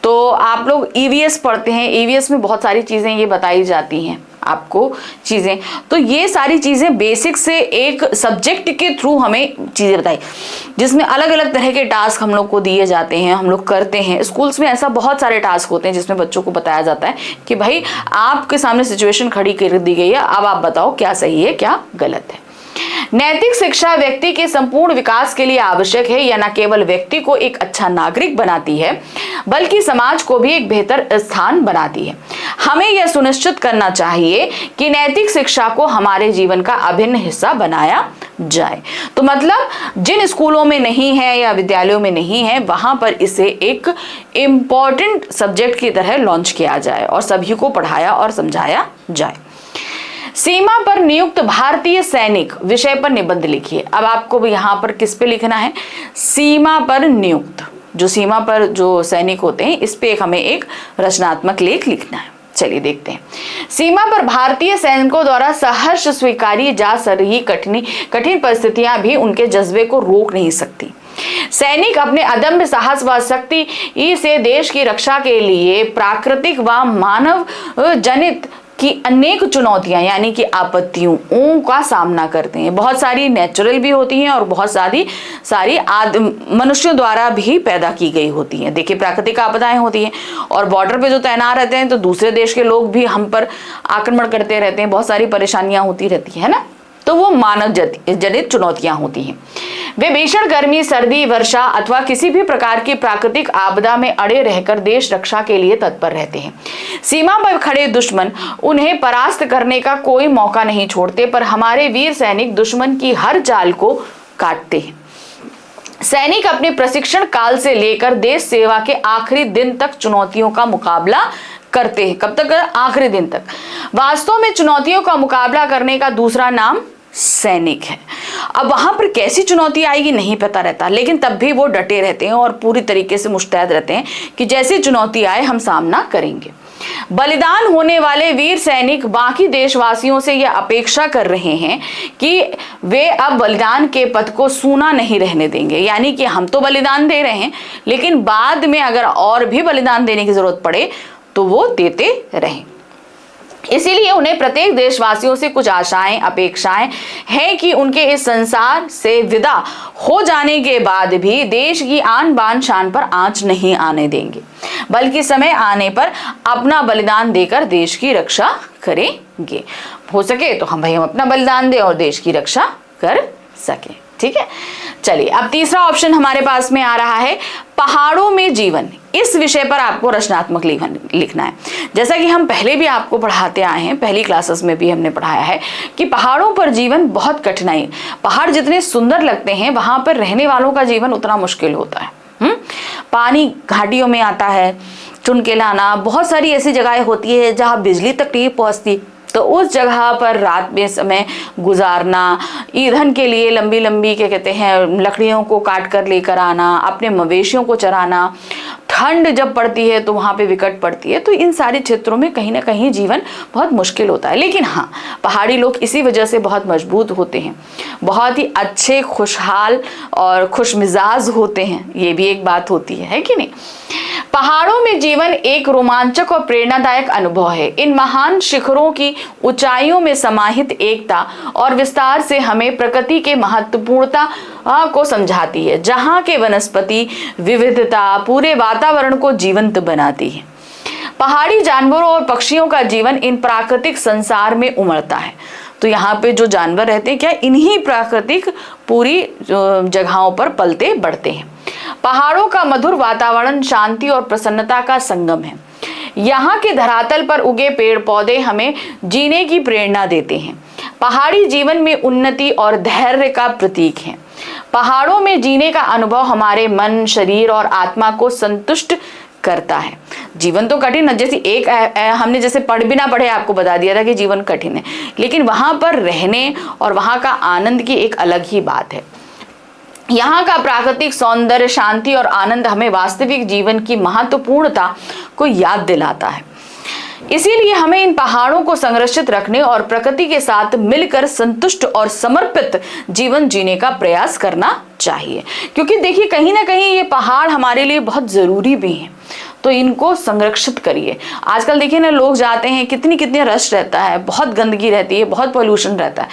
तो आप लोग ईवीएस पढ़ते हैं, ईवीएस में बहुत सारी चीजें ये बताई जाती हैं आपको चीजें। तो ये सारी चीजें बेसिक से एक सब्जेक्ट के थ्रू हमें चीजें बताई, जिसमें अलग अलग तरह के टास्क हम लोग को दिए जाते हैं, हम लोग करते हैं। स्कूल्स में ऐसा बहुत सारे टास्क होते हैं जिसमें बच्चों को बताया जाता है कि भाई आपके सामने सिचुएशन खड़ी कर दी गई है, अब आप बताओ क्या सही है क्या गलत है। नैतिक शिक्षा व्यक्ति के संपूर्ण विकास के लिए आवश्यक है। यह न केवल व्यक्ति को एक अच्छा नागरिक बनाती है, बल्कि समाज को भी एक बेहतर स्थान बनाती है। हमें यह सुनिश्चित करना चाहिए कि नैतिक शिक्षा को हमारे जीवन का अभिन्न हिस्सा बनाया जाए। तो मतलब जिन स्कूलों में नहीं है या विद्यालयों में नहीं है, वहां पर इसे एक इम्पॉर्टेंट सब्जेक्ट की तरह लॉन्च किया जाए और सभी को पढ़ाया और समझाया जाए। सीमा पर नियुक्त भारतीय सैनिक विषय पर निबंध लिखिए। अब आपको भी यहाँ पर किस पे लिखना है? सीमा पर नियुक्त, जो सीमा पर जो सैनिक होते हैं, इस पे हमें एक रचनात्मक लेख लिखना है। चलिए देखते हैं। सीमा पर भारतीय सैनिकों द्वारा सहर्ष स्वीकारी जा रही कठिन परिस्थितियां भी उनके जज्बे को रोक नहीं सकती। सैनिक अपने अदम्य साहस व शक्ति से देश की रक्षा के लिए प्राकृतिक व मानव जनित की अनेक चुनौतियां यानी कि आपत्तियों का सामना करते हैं। बहुत सारी नेचुरल भी होती हैं और बहुत सारी मनुष्यों द्वारा भी पैदा की गई होती हैं। देखिए प्राकृतिक आपदाएं होती हैं और बॉर्डर पे जो तैनात रहते हैं तो दूसरे देश के लोग भी हम पर आक्रमण करते रहते हैं, बहुत सारी परेशानियां होती रहती है ना। तो वो मानव जनित चुनौतियां होती हैं। वे भीषण गर्मी, सर्दी, वर्षा अथवा किसी भी प्रकार की प्राकृतिक आपदा में अड़े रहकर देश रक्षा के लिए तत्पर रहते हैं। सीमा पर खड़े दुश्मन उन्हें परास्त करने का कोई मौका नहीं छोड़ते, पर हमारे वीर सैनिक दुश्मन की हर चाल को काटते हैं। सैनिक अपने प्रशिक्षण काल से लेकर देश सेवा के आखिरी दिन तक चुनौतियों का मुकाबला करते हैं। कब तक? आखिरी दिन तक। वास्तव में चुनौतियों का मुकाबला करने का दूसरा नाम सैनिक है। अब वहां पर कैसी चुनौती आएगी नहीं पता रहता, लेकिन तब भी वो डटे रहते हैं और पूरी तरीके से मुस्तैद रहते हैं कि जैसी चुनौती आए हम सामना करेंगे। बलिदान होने वाले वीर सैनिक बाकी देशवासियों से यह अपेक्षा कर रहे हैं कि वे अब बलिदान के पथ को सूना नहीं रहने देंगे। यानी कि हम तो बलिदान दे रहे हैं, लेकिन बाद में अगर और भी बलिदान देने की जरूरत पड़े तो वो देते रहें। इसीलिए उन्हें प्रत्येक देशवासियों से कुछ आशाएं, अपेक्षाएं हैं कि उनके इस संसार से विदा हो जाने के बाद भी देश की आन बान शान पर आंच नहीं आने देंगे, बल्कि समय आने पर अपना बलिदान देकर देश की रक्षा करेंगे। हो सके तो हम अपना बलिदान दें और देश की रक्षा कर सके। ठीक है, चलिए अब तीसरा ऑप्शन हमारे पास में आ रहा है, पहाड़ों में जीवन। इस विषय पर आपको रचनात्मक लेखन लिखना है। जैसा कि हम पहले भी आपको पढ़ाते आए हैं, पहली क्लासेस में भी हमने पढ़ाया है कि पहाड़ों पर जीवन बहुत कठिनाई, पहाड़ जितने सुंदर लगते हैं वहां पर रहने वालों का जीवन उतना मुश्किल होता है। पानी घाटियों में आता है, चुन के लाना, बहुत सारी ऐसी जगहें होती है जहाँ बिजली तक नहीं पहुंचती, तो उस जगह पर रात में समय गुजारना, ईंधन के लिए लंबी लंबी क्या कहते हैं लकड़ियों को काट कर लेकर आना, अपने मवेशियों को चराना, ठंड जब पड़ती है तो वहाँ पे विकट पड़ती है, तो इन सारे क्षेत्रों में कहीं ना कहीं जीवन बहुत मुश्किल होता है। लेकिन हाँ, पहाड़ी लोग इसी वजह से बहुत मजबूत होते हैं, बहुत ही अच्छे, खुशहाल और खुशमिजाज होते हैं, ये भी एक बात होती है कि नहीं। पहाड़ों में जीवन एक रोमांचक और प्रेरणादायक अनुभव है। इन महान शिखरों की ऊंचाइयों में समाहित एकता और विस्तार से हमें प्रकृति के महत्वपूर्णता को समझाती है, जहाँ के वनस्पति विविधता पूरे वातावरण को जीवंत बनाती है। पहाड़ी जानवरों और पक्षियों का जीवन इन प्राकृतिक संसार में उमड़ता है। तो यहाँ पे जो जानवर रहते हैं क्या, इन्हीं प्राकृतिक पूरी जगहों पर पलते बढ़ते हैं। पहाड़ों का मधुर वातावरण शांति और प्रसन्नता का संगम है। यहाँ के धरातल पर उगे पेड़ पौधे हमें जीने की प्रेरणा देते हैं। पहाड़ी जीवन में उन्नति और धैर्य का प्रतीक है। पहाड़ों में जीने का अनुभव हमारे मन, शरीर और आत्मा को संतुष्ट करता है। जीवन तो कठिन है, जैसे हमने जैसे पढ़ बिना पढ़े आपको बता दिया था कि जीवन कठिन है, लेकिन वहां पर रहने और वहां का आनंद की एक अलग ही बात है। यहाँ का प्राकृतिक सौंदर्य, शांति और आनंद हमें वास्तविक जीवन की महत्वपूर्णता को याद दिलाता है। इसीलिए हमें इन पहाड़ों को संरक्षित रखने और प्रकृति के साथ मिलकर संतुष्ट और समर्पित जीवन जीने का प्रयास करना चाहिए। क्योंकि देखिए, कहीं ना कहीं ये पहाड़ हमारे लिए बहुत जरूरी भी हैं, तो इनको संरक्षित करिए। आजकल देखिए ना, लोग जाते हैं, कितनी रश रहता है, बहुत गंदगी रहती है, बहुत पोल्यूशन रहता है,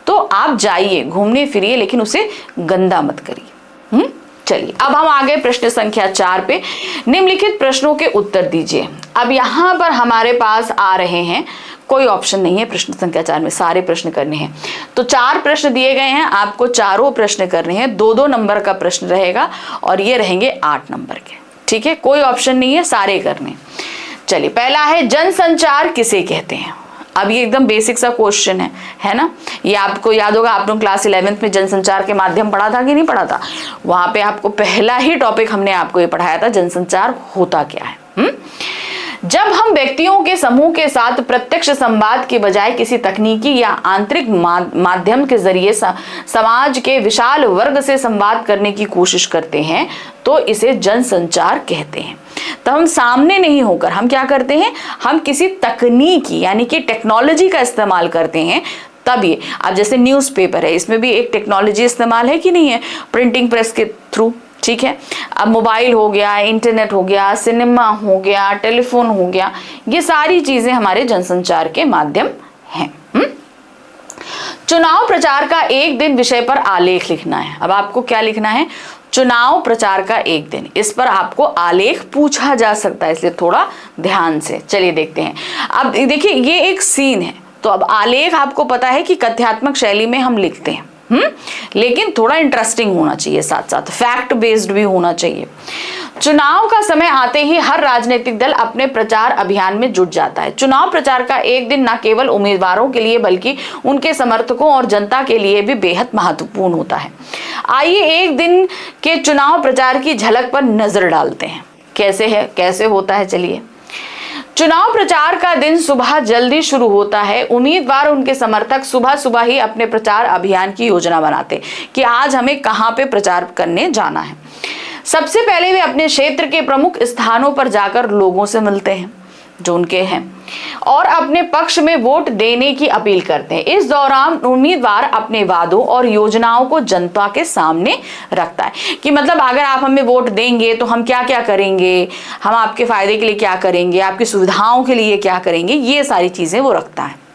तो आप जाइए, घूमने फिरिए, लेकिन उसे गंदा मत करिए। चलिए अब हम आगे प्रश्न संख्या 4 पे, निम्नलिखित प्रश्नों के उत्तर दीजिए। अब यहाँ पर हमारे पास आ रहे हैं, कोई ऑप्शन नहीं है प्रश्न संख्या 4 में, सारे प्रश्न करने हैं। तो 4 प्रश्न दिए गए हैं, आपको चारों प्रश्न करने हैं। 2-2 नंबर का प्रश्न रहेगा और ये रहेंगे 8 नंबर के। ठीक है, कोई ऑप्शन नहीं है, सारे करने। चलिए, पहला है, जनसंचार किसे कहते हैं। अब ये एकदम बेसिक सा क्वेश्चन है ना। ये आपको याद होगा, आप लोग क्लास 11th में जनसंचार के माध्यम पढ़ा था कि नहीं पढ़ा था। वहां पे आपको पहला ही टॉपिक हमने आपको ये पढ़ाया था, जनसंचार होता क्या है। जब हम व्यक्तियों के समूह के साथ प्रत्यक्ष संवाद के बजाय किसी तकनीकी या आंतरिक माध्यम के जरिए समाज के विशाल वर्ग से संवाद करने की कोशिश करते हैं, तो इसे जनसंचार कहते हैं। तो हम सामने नहीं होकर हम क्या करते हैं, हम किसी तकनीकी यानी कि टेक्नोलॉजी का इस्तेमाल करते हैं। तब ये, अब जैसे न्यूज़पेपर है, इसमें भी एक टेक्नोलॉजी इस्तेमाल है कि नहीं है, प्रिंटिंग प्रेस के थ्रू। ठीक है, अब मोबाइल हो गया, इंटरनेट हो गया, सिनेमा हो गया, टेलीफोन हो गया, ये सारी चीजें हमारे जनसंचार के माध्यम हैं। चुनाव प्रचार का एक दिन विषय पर आलेख लिखना है। अब आपको क्या लिखना है, चुनाव प्रचार का एक दिन, इस पर आपको आलेख पूछा जा सकता है, इसलिए थोड़ा ध्यान से चलिए देखते हैं। अब देखिए, ये एक सीन है, तो अब आलेख आपको पता है कि कथ्यात्मक शैली में हम लिखते हैं, लेकिन थोड़ा इंटरेस्टिंग होना चाहिए, साथ साथ फैक्ट बेस्ड भी होना चाहिए। चुनाव का समय आते ही हर राजनीतिक दल अपने प्रचार अभियान में जुट जाता है। चुनाव प्रचार का एक दिन न केवल उम्मीदवारों के लिए बल्कि उनके समर्थकों और जनता के लिए भी बेहद महत्वपूर्ण होता है। आइए एक दिन के चुनाव प्रचार की झलक पर नजर डालते हैं, कैसे होता है। चलिए, चुनाव प्रचार का दिन सुबह जल्दी शुरू होता है। उम्मीदवार, उनके समर्थक सुबह सुबह ही अपने प्रचार अभियान की योजना बनाते कि आज हमें कहां पे प्रचार करने जाना है। सबसे पहले वे अपने क्षेत्र के प्रमुख स्थानों पर जाकर लोगों से मिलते हैं। जो उनके हैं, और अपने पक्ष में वोट देने की अपील करते हैं। इस दौरान उम्मीदवार अपने वादों और योजनाओं को जनता के सामने रखता है कि मतलब अगर आप हमें वोट देंगे तो हम क्या क्या करेंगे, हम आपके फायदे के लिए क्या करेंगे, आपकी सुविधाओं के लिए क्या करेंगे, ये सारी चीजें वो रखता है।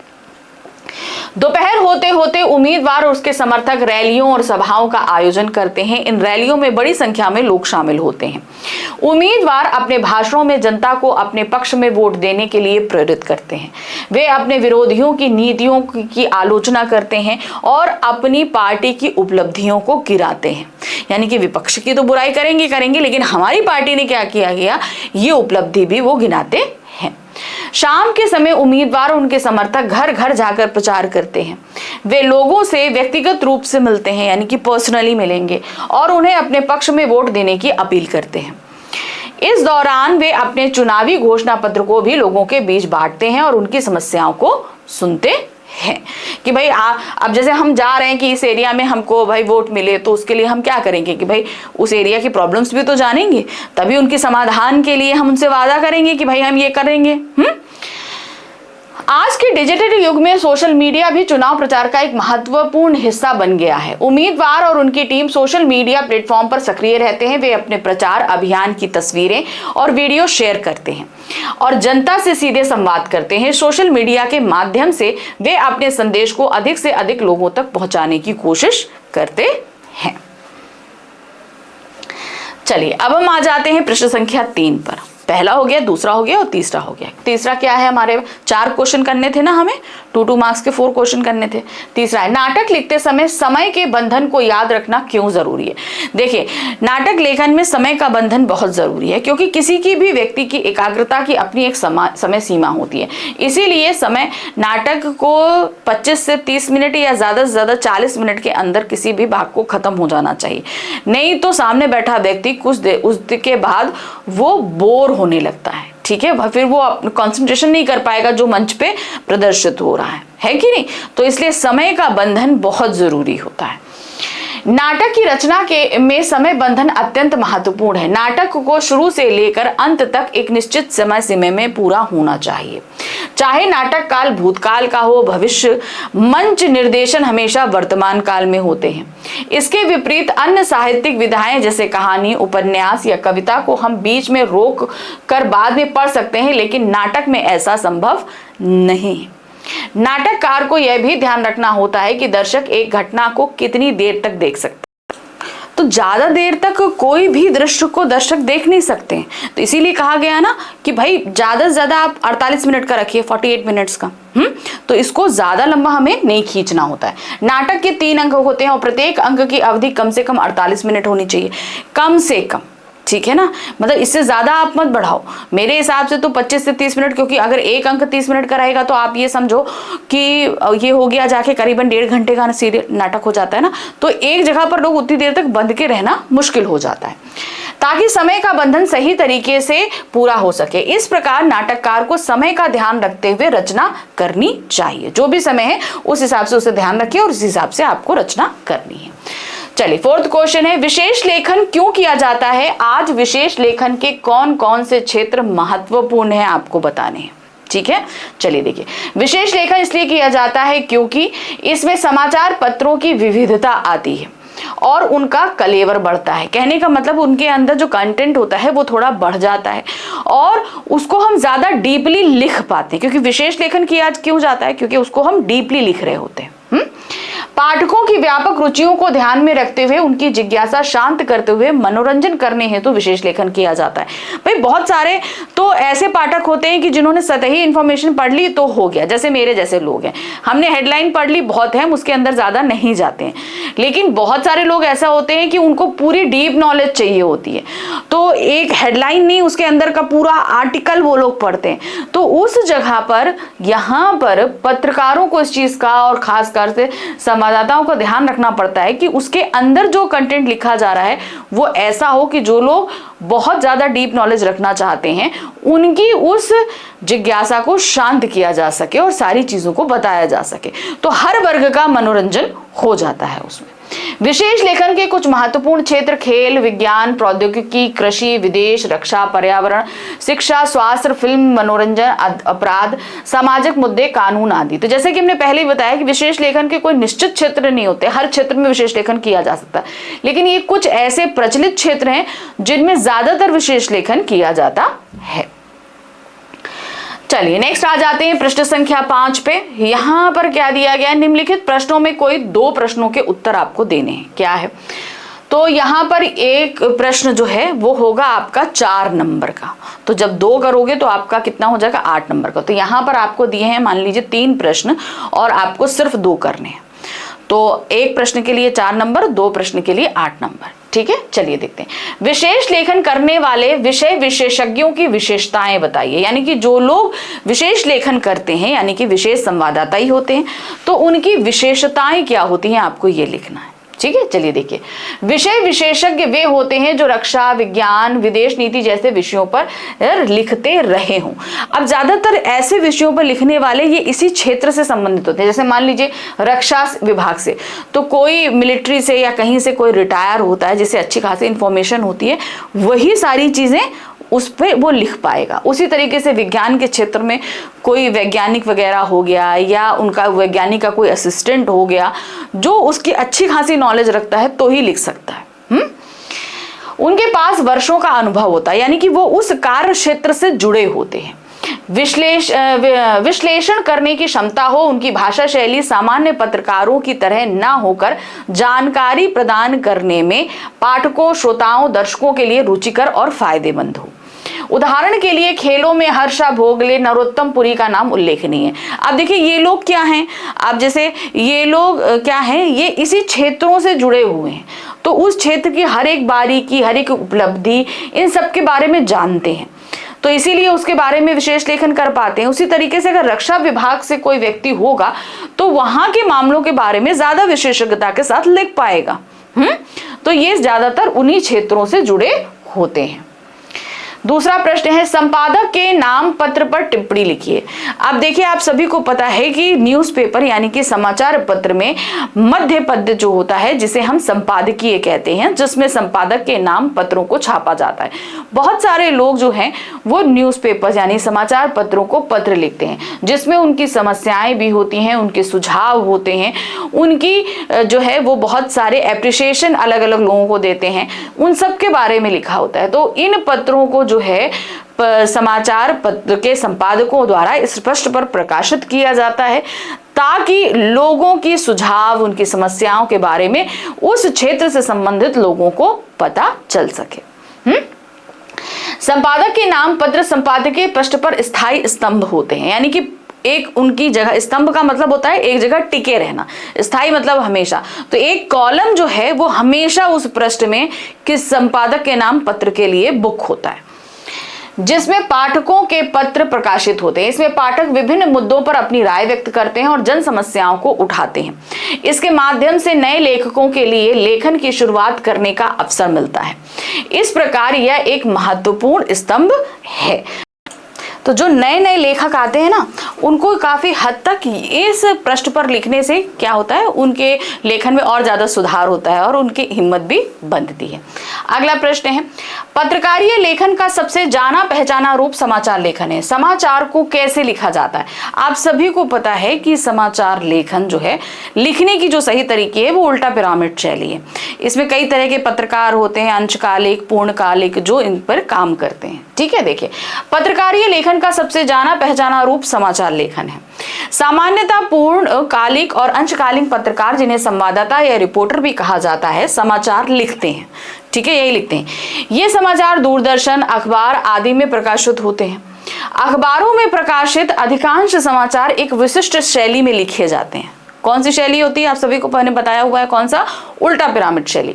दोपहर होते होते उम्मीदवार और उसके समर्थक रैलियों और सभाओं का आयोजन करते हैं। इन रैलियों में बड़ी संख्या में लोग शामिल होते हैं। उम्मीदवार अपने भाषणों में जनता को अपने पक्ष में वोट देने के लिए प्रेरित करते हैं। वे अपने विरोधियों की नीतियों की आलोचना करते हैं और अपनी पार्टी की उपलब्धियों को गिराते हैं। यानी कि विपक्ष की तो बुराई करेंगे, लेकिन हमारी पार्टी ने क्या किया गया, ये उपलब्धि भी वो गिनाते हैं। शाम के समय उम्मीदवार और उनके समर्थक घर घर जाकर प्रचार करते हैं। वे लोगों से व्यक्तिगत रूप से मिलते हैं, यानी कि पर्सनली मिलेंगे, और उन्हें अपने पक्ष में वोट देने की अपील करते हैं। इस दौरान वे अपने चुनावी घोषणा पत्र को भी लोगों के बीच बांटते हैं और उनकी समस्याओं को सुनते हैं कि भाई अब जैसे हम जा रहे हैं कि इस एरिया में हमको भाई वोट मिले, तो उसके लिए हम क्या करेंगे कि भाई उस एरिया की प्रॉब्लम्स भी तो जानेंगे, तभी उनके समाधान के लिए हम उनसे वादा करेंगे कि भाई हम ये करेंगे। आज के डिजिटल युग में सोशल मीडिया भी चुनाव प्रचार का एक महत्वपूर्ण हिस्सा बन गया है। उम्मीदवार और उनकी टीम सोशल मीडिया प्लेटफॉर्म पर सक्रिय रहते हैं। वे अपने प्रचार अभियान की तस्वीरें और वीडियो शेयर करते हैं और जनता से सीधे संवाद करते हैं। सोशल मीडिया के माध्यम से वे अपने संदेश को अधिक से अधिक लोगों तक पहुंचाने की कोशिश करते हैं। चलिए अब हम आ जाते हैं प्रश्न संख्या 3 पर। पहला हो गया, दूसरा हो गया और तीसरा हो गया। तीसरा क्या है, हमारे 4 क्वेश्चन करने थे ना, हमें 2 मार्क्स के 4 क्वेश्चन करने थे। तीसरा है, नाटक लिखते समय समय के बंधन को याद रखना क्यों जरूरी है। देखिए, नाटक लेखन में समय का बंधन बहुत जरूरी है, क्योंकि किसी की भी व्यक्ति की एकाग्रता की अपनी एक समय सीमा होती है। इसीलिए समय नाटक को 25 से 30 मिनट या ज्यादा से ज्यादा 40 मिनट के अंदर किसी भी भाग को खत्म हो जाना चाहिए। नहीं तो सामने बैठा व्यक्ति कुछ देर उसके बाद वो बोर होने लगता है, ठीक है, फिर वो कंसंट्रेशन नहीं कर पाएगा जो मंच पे प्रदर्शित हो रहा है कि नहीं। तो इसलिए समय का बंधन बहुत जरूरी होता है। नाटक की रचना में समय बंधन अत्यंत महत्वपूर्ण है। नाटक को शुरू से लेकर अंत तक एक निश्चित समय सीमा में पूरा होना चाहिए। चाहे नाटक काल भूतकाल का हो, भविष्य मंच निर्देशन हमेशा वर्तमान काल में होते हैं। इसके विपरीत अन्य साहित्यिक विधाएं जैसे कहानी, उपन्यास या कविता को हम बीच में रोक कर बाद में पढ़ सकते हैं, लेकिन नाटक में ऐसा संभव नहीं है। नाटककार को यह भी ध्यान रखना होता है कि दर्शक एक घटना को कितनी देर तक देख सकते हैं। तो ज्यादा देर तक कोई भी दृश्य को दर्शक देख नहीं सकते हैं। तो इसीलिए कहा गया ना कि भाई ज्यादा से ज्यादा आप 48 मिनट का रखिए, 48 मिनट्स का। तो इसको ज्यादा लंबा हमें नहीं खींचना होता है। नाटक के 3 अंक होते हैं और प्रत्येक अंक की अवधि कम से कम 48 मिनट होनी चाहिए, कम से कम, ठीक है ना। मतलब इससे ज्यादा आप मत बढ़ाओ। मेरे हिसाब से तो 25 से 30 मिनट, क्योंकि अगर एक अंक 30 मिनट का रहेगा तो आप ये समझो कि ये हो गया जाके करीबन 1.5 घंटे का सीरियल नाटक हो जाता है ना। तो एक जगह पर लोग उतनी देर तक बंध के रहना मुश्किल हो जाता है, ताकि समय का बंधन सही तरीके से पूरा हो सके। इस प्रकार नाटककार को समय का ध्यान रखते हुए रचना करनी चाहिए। जो भी समय है उस हिसाब से उसे ध्यान रखिए और उस हिसाब से आपको रचना करनी है। चलिए 4th क्वेश्चन है, विशेष लेखन क्यों किया जाता है। आज विशेष लेखन के कौन कौन से क्षेत्र महत्वपूर्ण हैं आपको बताने हैं, ठीक है। चलिए देखिए, विशेष लेखन इसलिए किया जाता है क्योंकि इसमें समाचार पत्रों की विविधता आती है और उनका कलेवर बढ़ता है। कहने का मतलब उनके अंदर जो कंटेंट होता है वो थोड़ा बढ़ जाता है और उसको हम ज्यादा डीपली लिख पाते हैं। क्योंकि विशेष लेखन किया क्यों जाता है, क्योंकि उसको हम डीपली लिख रहे होते हैं। पाठकों की व्यापक रुचियों को ध्यान में रखते हुए उनकी जिज्ञासा शांत करते हुए मनोरंजन करने हेतु विशेष लेखन किया जाता है। भाई बहुत सारे तो ऐसे पाठक होते हैं कि जिन्होंने सतही इंफॉर्मेशन पढ़ ली तो हो गया, जैसे मेरे जैसे लोग हैं, हमने हेडलाइन पढ़ ली, बहुत है, हम उसके अंदर ज्यादा नहीं जाते हैं। लेकिन बहुत सारे लोग ऐसा होते हैं कि उनको पूरी डीप नॉलेज चाहिए होती है, तो एक हेडलाइन नहीं, उसके अंदर का पूरा आर्टिकल वो लोग पढ़ते हैं। तो उस जगह पर यहाँ पर पत्रकारों को इस चीज का और खासकर से संवाददाताओं को ध्यान रखना पड़ता है कि उसके अंदर जो कंटेंट लिखा जा रहा है वो ऐसा हो कि जो लोग बहुत ज्यादा डीप नॉलेज रखना चाहते हैं उनकी उस जिज्ञासा को शांत किया जा सके और सारी चीजों को बताया जा सके, तो हर वर्ग का मनोरंजन हो जाता है उसमें। विशेष लेखन के कुछ महत्वपूर्ण क्षेत्र खेल, विज्ञान, प्रौद्योगिकी, कृषि, विदेश, रक्षा, पर्यावरण, शिक्षा, स्वास्थ्य, फिल्म, मनोरंजन, अपराध, सामाजिक मुद्दे, कानून आदि। तो जैसे कि हमने पहले ही बताया कि विशेष लेखन के कोई निश्चित क्षेत्र नहीं होते, हर क्षेत्र में विशेष लेखन किया जा सकता है, लेकिन ये कुछ ऐसे प्रचलित क्षेत्र हैं जिनमें ज्यादातर विशेष लेखन किया जाता है। चलिए नेक्स्ट आ जाते हैं पृष्ठ संख्या 5 पे। यहां पर क्या दिया गया है, निम्नलिखित प्रश्नों में कोई 2 प्रश्नों के उत्तर आपको देने हैं। क्या है, तो यहां पर एक प्रश्न जो है वो होगा आपका 4 नंबर का, तो जब 2 करोगे तो आपका कितना हो जाएगा, 8 नंबर का। तो यहां पर आपको दिए हैं मान लीजिए 3 प्रश्न और आपको सिर्फ 2 करने हैं, तो एक प्रश्न के लिए 4 नंबर, 2 प्रश्न के लिए 8 नंबर। ठीक है, चलिए देखते हैं। विशेष लेखन करने वाले विषय विशेषज्ञों की विशेषताएं बताइए, यानी कि जो लोग विशेष लेखन करते हैं यानी कि विशेष संवाददाता ही होते हैं, तो उनकी विशेषताएं क्या होती हैं आपको ये लिखना है। ठीक है, चलिए देखिए। विषय विशेषज्ञ वे होते हैं जो रक्षा, विज्ञान, विदेश नीति जैसे विषयों पर लिखते रहे हों। अब ज्यादातर ऐसे विषयों पर लिखने वाले ये इसी क्षेत्र से संबंधित होते हैं। जैसे मान लीजिए रक्षा विभाग से, तो कोई मिलिट्री से या कहीं से कोई रिटायर होता है जिसे अच्छी खासी इंफॉर्मेशन होती है, वही सारी चीजें उस पर वो लिख पाएगा। उसी तरीके से विज्ञान के क्षेत्र में कोई वैज्ञानिक वगैरह हो गया या उनका वैज्ञानिक का कोई असिस्टेंट हो गया जो उसकी अच्छी खासी नॉलेज रखता है तो ही लिख सकता है। उनके पास वर्षों का अनुभव होता है, यानी कि वो उस कार्य क्षेत्र से जुड़े होते हैं। विश्लेषण करने की क्षमता हो, उनकी भाषा शैली सामान्य पत्रकारों की तरह ना होकर जानकारी प्रदान करने में पाठकों, श्रोताओं, दर्शकों के लिए रुचिकर और फायदेमंद हो। उदाहरण के लिए खेलों में हर्षा भोगले, नरोत्तम पुरी का नाम उल्लेखनीय है। अब देखिए ये लोग क्या हैं, अब जैसे ये लोग क्या हैं, ये इसी क्षेत्रों से जुड़े हुए हैं, तो उस क्षेत्र की हर एक बारीकी, हर एक उपलब्धि, इन सब के बारे में जानते हैं, तो इसीलिए उसके बारे में विशेष लेखन कर पाते हैं। उसी तरीके से अगर रक्षा विभाग से कोई व्यक्ति होगा तो वहां के मामलों के बारे में ज्यादा विशेषज्ञता के साथ लिख पाएगा। तो ये ज्यादातर उन्हीं क्षेत्रों से जुड़े होते हैं। दूसरा प्रश्न है, संपादक के नाम पत्र पर टिप्पणी लिखिए। अब देखिए आप सभी को पता है कि न्यूज़पेपर यानी कि समाचार पत्र में मध्य पद जो होता है जिसे हम संपादकीय कहते हैं, जिसमें संपादक के नाम पत्रों को छापा जाता है। बहुत सारे लोग जो हैं वो न्यूज़पेपर यानी समाचार पत्रों को पत्र लिखते हैं जिसमें उनकी समस्याएं भी होती हैं, उनके सुझाव होते हैं, उनकी जो है वो बहुत सारे एप्रिसिएशन अलग अलग लोगों को देते हैं, उन सब के बारे में लिखा होता है। तो इन पत्रों को जो है समाचार पत्र के संपादकों द्वारा इस पृष्ठ पर प्रकाशित किया जाता है ताकि लोगों की सुझाव, उनकी समस्याओं के बारे में उस क्षेत्र से संबंधित लोगों को पता चल सके। संपादक के नाम पत्र संपादकीय पृष्ठ पर स्थायी स्तंभ होते हैं, यानी कि एक उनकी जगह, स्तंभ का मतलब होता है एक जगह टिके रहना, स्थायी मतलब हमेशा। तो एक कॉलम जो है वो हमेशा उस पृष्ठ में किस संपादक के नाम पत्र के लिए बुक होता है जिसमें पाठकों के पत्र प्रकाशित होते हैं। इसमें पाठक विभिन्न मुद्दों पर अपनी राय व्यक्त करते हैं और जन समस्याओं को उठाते हैं। इसके माध्यम से नए लेखकों के लिए लेखन की शुरुआत करने का अवसर मिलता है। इस प्रकार यह एक महत्वपूर्ण स्तंभ है। तो जो नए नए लेखक आते हैं ना, उनको काफी हद तक इस पृष्ठ पर लिखने से क्या होता है, उनके लेखन में और ज्यादा सुधार होता है और उनकी हिम्मत भी बनती है। अगला प्रश्न है, पत्रकारीय लेखन का सबसे जाना पहचाना रूप समाचार लेखन है। समाचार को कैसे लिखा जाता है? आप सभी को पता है कि समाचार लेखन जो है, लिखने की जो सही तरीके है वो उल्टा पिरामिड शैली है। इसमें कई तरह के पत्रकार होते हैं, अंशकालिक, पूर्णकालिक, जो इन पर काम करते हैं। ठीक है, देखिए पत्रकारीय लेखन का सबसे जाना पहचाना रूप समाचार लेखन है। सामान्यतः पूर्णकालिक और अंशकालिक पत्रकार, जिन्हें संवाददाता या रिपोर्टर भी कहा जाता है, समाचार लिखते हैं। ठीक है, यही लिखते हैं। ये समाचार दूरदर्शन, अखबार आदि में प्रकाशित होते हैं। अखबारों में प्रकाशित अधिकांश समाचार एक विशिष्ट शैली में लिखे जाते हैं। कौन सी शैली होती है? आप सभी को मैंने बताया हुआ है, कौन सा? उल्टा पिरामिड शैली।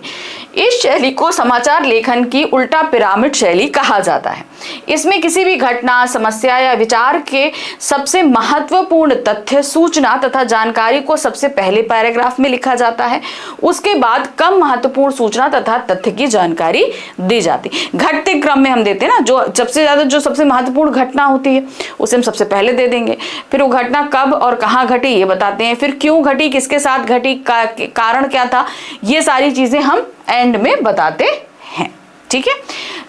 इस शैली को समाचार लेखन की उल्टा पिरामिड शैली कहा जाता है। इसमें किसी भी घटना, समस्या या विचार के सबसे महत्वपूर्ण तथ्य, सूचना तथा जानकारी को सबसे पहले पैराग्राफ में लिखा जाता है। उसके बाद कम महत्वपूर्ण सूचना तथा तथ्य की जानकारी दी जाती। घटते क्रम में हम देते हैं ना, जो सबसे महत्वपूर्ण घटना होती है उसे हम सबसे पहले दे देंगे, फिर वो घटना कब और कहाँ घटी ये बताते हैं, फिर क्यों घटी, किसके साथ घटी, कारण क्या था, ये सारी चीजें हम एंड में बताते हैं। ठीक है,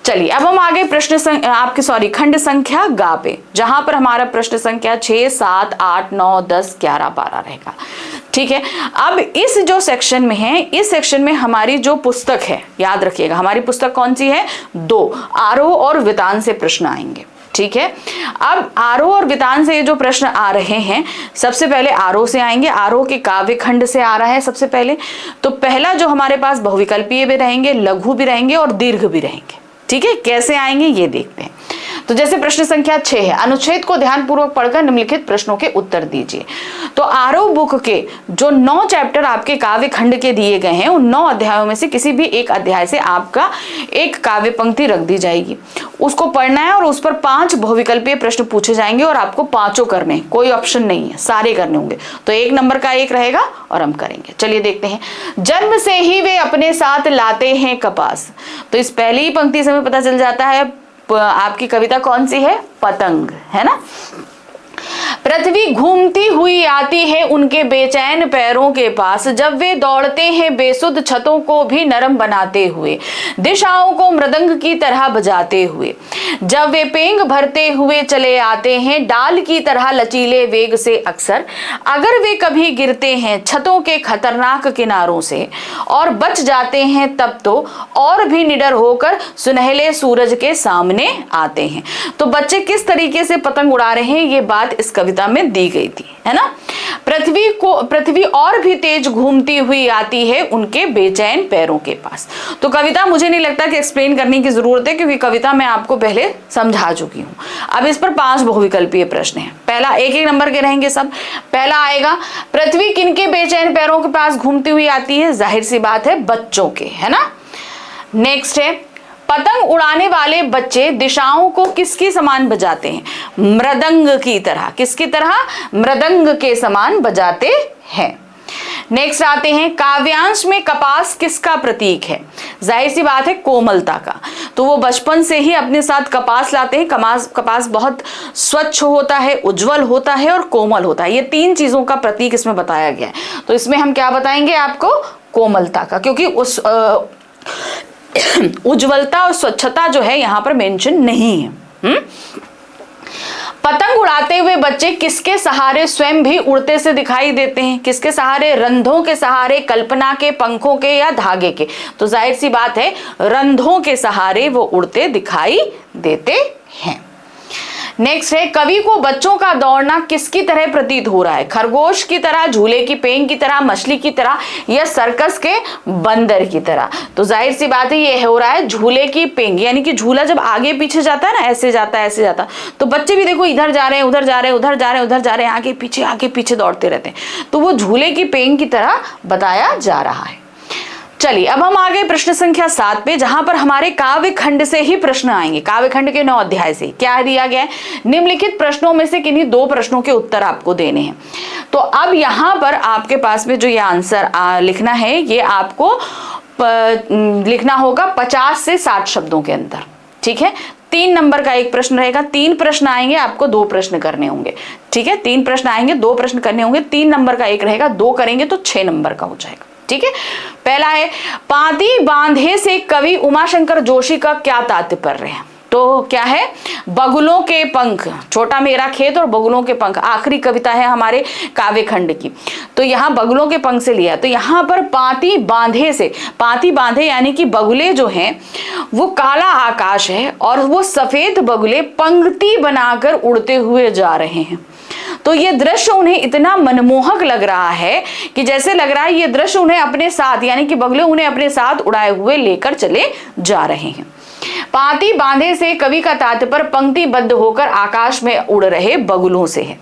चलिए अब हम आगे खंड संख्या गा पे, जहां पर हमारा प्रश्न संख्या 6, 7, 8, 9, 10, 11, 12 रहेगा। ठीक है, अब इस जो सेक्शन में है, इस सेक्शन में हमारी जो पुस्तक है, याद रखिएगा हमारी पुस्तक कौन सी है, 2 आरोह और वितान से प्रश्न आएंगे। ठीक है, अब आरोह और वितान से जो प्रश्न आ रहे हैं, सबसे पहले आरोह से आएंगे। आरोह के काव्य खंड से आ रहा है सबसे पहले। तो पहला जो हमारे पास बहुविकल्पीय भी रहेंगे, लघु भी रहेंगे और दीर्घ भी रहेंगे। ठीक है, कैसे आएंगे ये देखते हैं। तो जैसे प्रश्न संख्या 6 है, अनुच्छेद को ध्यानपूर्वक पढ़कर निम्नलिखित प्रश्नों के उत्तर दीजिए। तो आरोह बुक के जो 9 चैप्टर आपके काव्य खंड के दिए गए हैं, उन 9 अध्यायों में से किसी भी एक अध्याय से आपका एक काव्य पंक्ति रख दी जाएगी, उसको पढ़ना है और उस पर 5 बहुविकल्पीय प्रश्न पूछे जाएंगे और आपको 5 करने, कोई ऑप्शन नहीं है, सारे करने होंगे। तो 1 नंबर का एक रहेगा और हम करेंगे। चलिए देखते हैं। जन्म से ही वे अपने साथ लाते हैं कपास। तो इस पहली ही पंक्ति से हमें पता चल जाता है आपकी कविता कौन सी है, पतंग, है ना। पृथ्वी घूमती हुई आती है उनके बेचैन पैरों के पास, जब वे दौड़ते हैं बेसुध छतों को भी नरम बनाते हुए, दिशाओं को मृदंग की तरह बजाते हुए, जब वे पेंग भरते हुए चले आते हैं डाल की तरह लचीले वेग से अक्सर, अगर वे कभी गिरते हैं छतों के खतरनाक किनारों से और बच जाते हैं तब तो और भी निडर होकर सुनहले सूरज के सामने आते हैं। तो बच्चे किस तरीके से पतंग उड़ा रहे हैं ये बात इस कविता में दी गई थी, है ना। पृथ्वी और भी तेज घूमती हुई आती है उनके बेचैन पैरों के पास। तो कविता मुझे नहीं लगता कि एक्सप्लेन करने की जरूरत है, क्योंकि कविता मैं आपको पहले समझा चुकी हूं। अब इस पर 5 बहुविकल्पीय प्रश्न हैं। पहला 1-1 नंबर के रहेंगे सब। पहला आएगा, पृथ्वी किनके बेचैन पैरों के पास घूमती हुई आती है, जाहिर सी बात है बच्चों के, है ना। नेक्स्ट है, पतंग उड़ाने वाले बच्चे दिशाओं को किसके समान बजाते हैं, मृदंग की तरह। किसकी तरह, मृदंग के समान बजाते हैं। नेक्स्ट आते हैं, काव्यांश में कपास किसका प्रतीक है, जाहिर सी बात है कोमलता का। तो वो बचपन से ही अपने साथ कपास लाते हैं। कपास बहुत स्वच्छ होता है, उज्जवल होता है और कोमल होता है। ये 3 चीजों का प्रतीक इसमें बताया गया है। तो इसमें हम क्या बताएंगे आपको, कोमलता का, क्योंकि उस उज्ज्वलता और स्वच्छता जो है यहां पर मेंशन नहीं है। पतंग उड़ाते हुए बच्चे किसके सहारे स्वयं भी उड़ते से दिखाई देते हैं, किसके सहारे, रंधों के सहारे, कल्पना के, पंखों के या धागे के। तो जाहिर सी बात है रंधों के सहारे वो उड़ते दिखाई देते हैं। नेक्स्ट है, कवि को बच्चों का दौड़ना किसकी तरह प्रतीत हो रहा है, खरगोश की तरह, झूले की पेंग की तरह, मछली की तरह या सर्कस के बंदर की तरह। तो जाहिर सी बात है ये हो रहा है झूले की पेंग, यानी कि झूला जब आगे पीछे जाता है ना, ऐसे जाता है ऐसे जाता, तो बच्चे भी देखो इधर जा रहे हैं, उधर जा रहे हैं, उधर जा रहे हैं, उधर जा रहे हैं, आगे पीछे दौड़ते रहते हैं। तो वो झूले की पेंग की तरह बताया जा रहा है। चलिए अब हम आ गए प्रश्न संख्या 7 पे, जहां पर हमारे काव्य खंड से ही प्रश्न आएंगे। काव्य खंड के 9 अध्याय से क्या दिया गया है, निम्नलिखित प्रश्नों में से किन्हीं 2 प्रश्नों के उत्तर आपको देने हैं। तो अब यहां पर आपके पास में जो ये आंसर लिखना है, ये आपको लिखना होगा 50 से 60 शब्दों के अंदर। ठीक है, 3 नंबर का एक प्रश्न रहेगा, 3 प्रश्न आएंगे, आपको 2 प्रश्न करने होंगे। ठीक है, 3 प्रश्न आएंगे, 2 प्रश्न करने होंगे। 3 नंबर का एक रहेगा, 2 करेंगे तो 6 नंबर का हो जाएगा। ठीक है, पहला है, पाती बांधे से कवि उमाशंकर जोशी का क्या तात्पर्य है। तो क्या है, बगुलों के पंख, छोटा मेरा खेत और बगुलों के पंख, आखिरी कविता है हमारे काव्य खंड की। तो यहाँ बगुलों के पंख से लिया। तो यहाँ पर पाती बांधे से, पाती बांधे यानी कि बगुले जो हैं वो काला आकाश है और वो सफेद बगुले पंक्ति बनाकर उड़ते हुए जा रहे हैं। तो ये दृश्य उन्हें इतना मनमोहक लग रहा है कि जैसे लग रहा है ये दृश्य उन्हें अपने साथ, यानी कि बगुले उन्हें अपने साथ उड़ाए हुए लेकर चले जा रहे हैं। पाती बांधे से कवि का तात्पर्य पंक्तिबद्ध होकर आकाश में उड़ रहे बगुलों से है।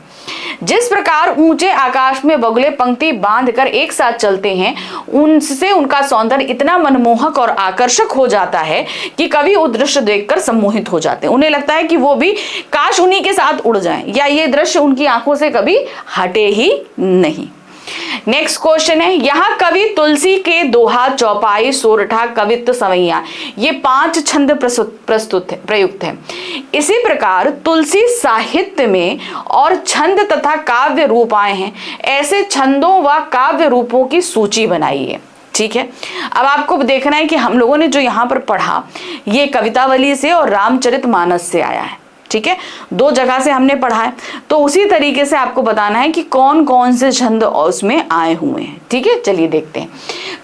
जिस प्रकार ऊंचे आकाश में बगुले पंक्ति बांधकर एक साथ चलते हैं, उनसे उनका सौंदर्य इतना मनमोहक और आकर्षक हो जाता है कि कवि वो दृश्य देखकर सम्मोहित हो जाते हैं। उन्हें लगता है कि वो भी काश उन्हीं के साथ उड़ जाएं, या ये दृश्य उनकी आंखों से कभी हटे ही नहीं। नेक्स्ट क्वेश्चन है, यहाँ कवि तुलसी के दोहा, चौपाई, सोरठा, कवित्व, सवैया, ये 5 छंद प्रयुक्त है। इसी प्रकार तुलसी साहित्य में और छंद तथा काव्य रूप आए हैं, ऐसे छंदों व काव्य रूपों की सूची बनाइए। ठीक है, अब आपको देखना है कि हम लोगों ने जो यहाँ पर पढ़ा ये कवितावली से और रामचरितमानस से आया है। ठीक है, 2 जगह से हमने पढ़ा है, तो उसी तरीके से आपको बताना है कि कौन कौन से छंद उसमें आए हुए हैं। ठीक है, चलिए देखते हैं।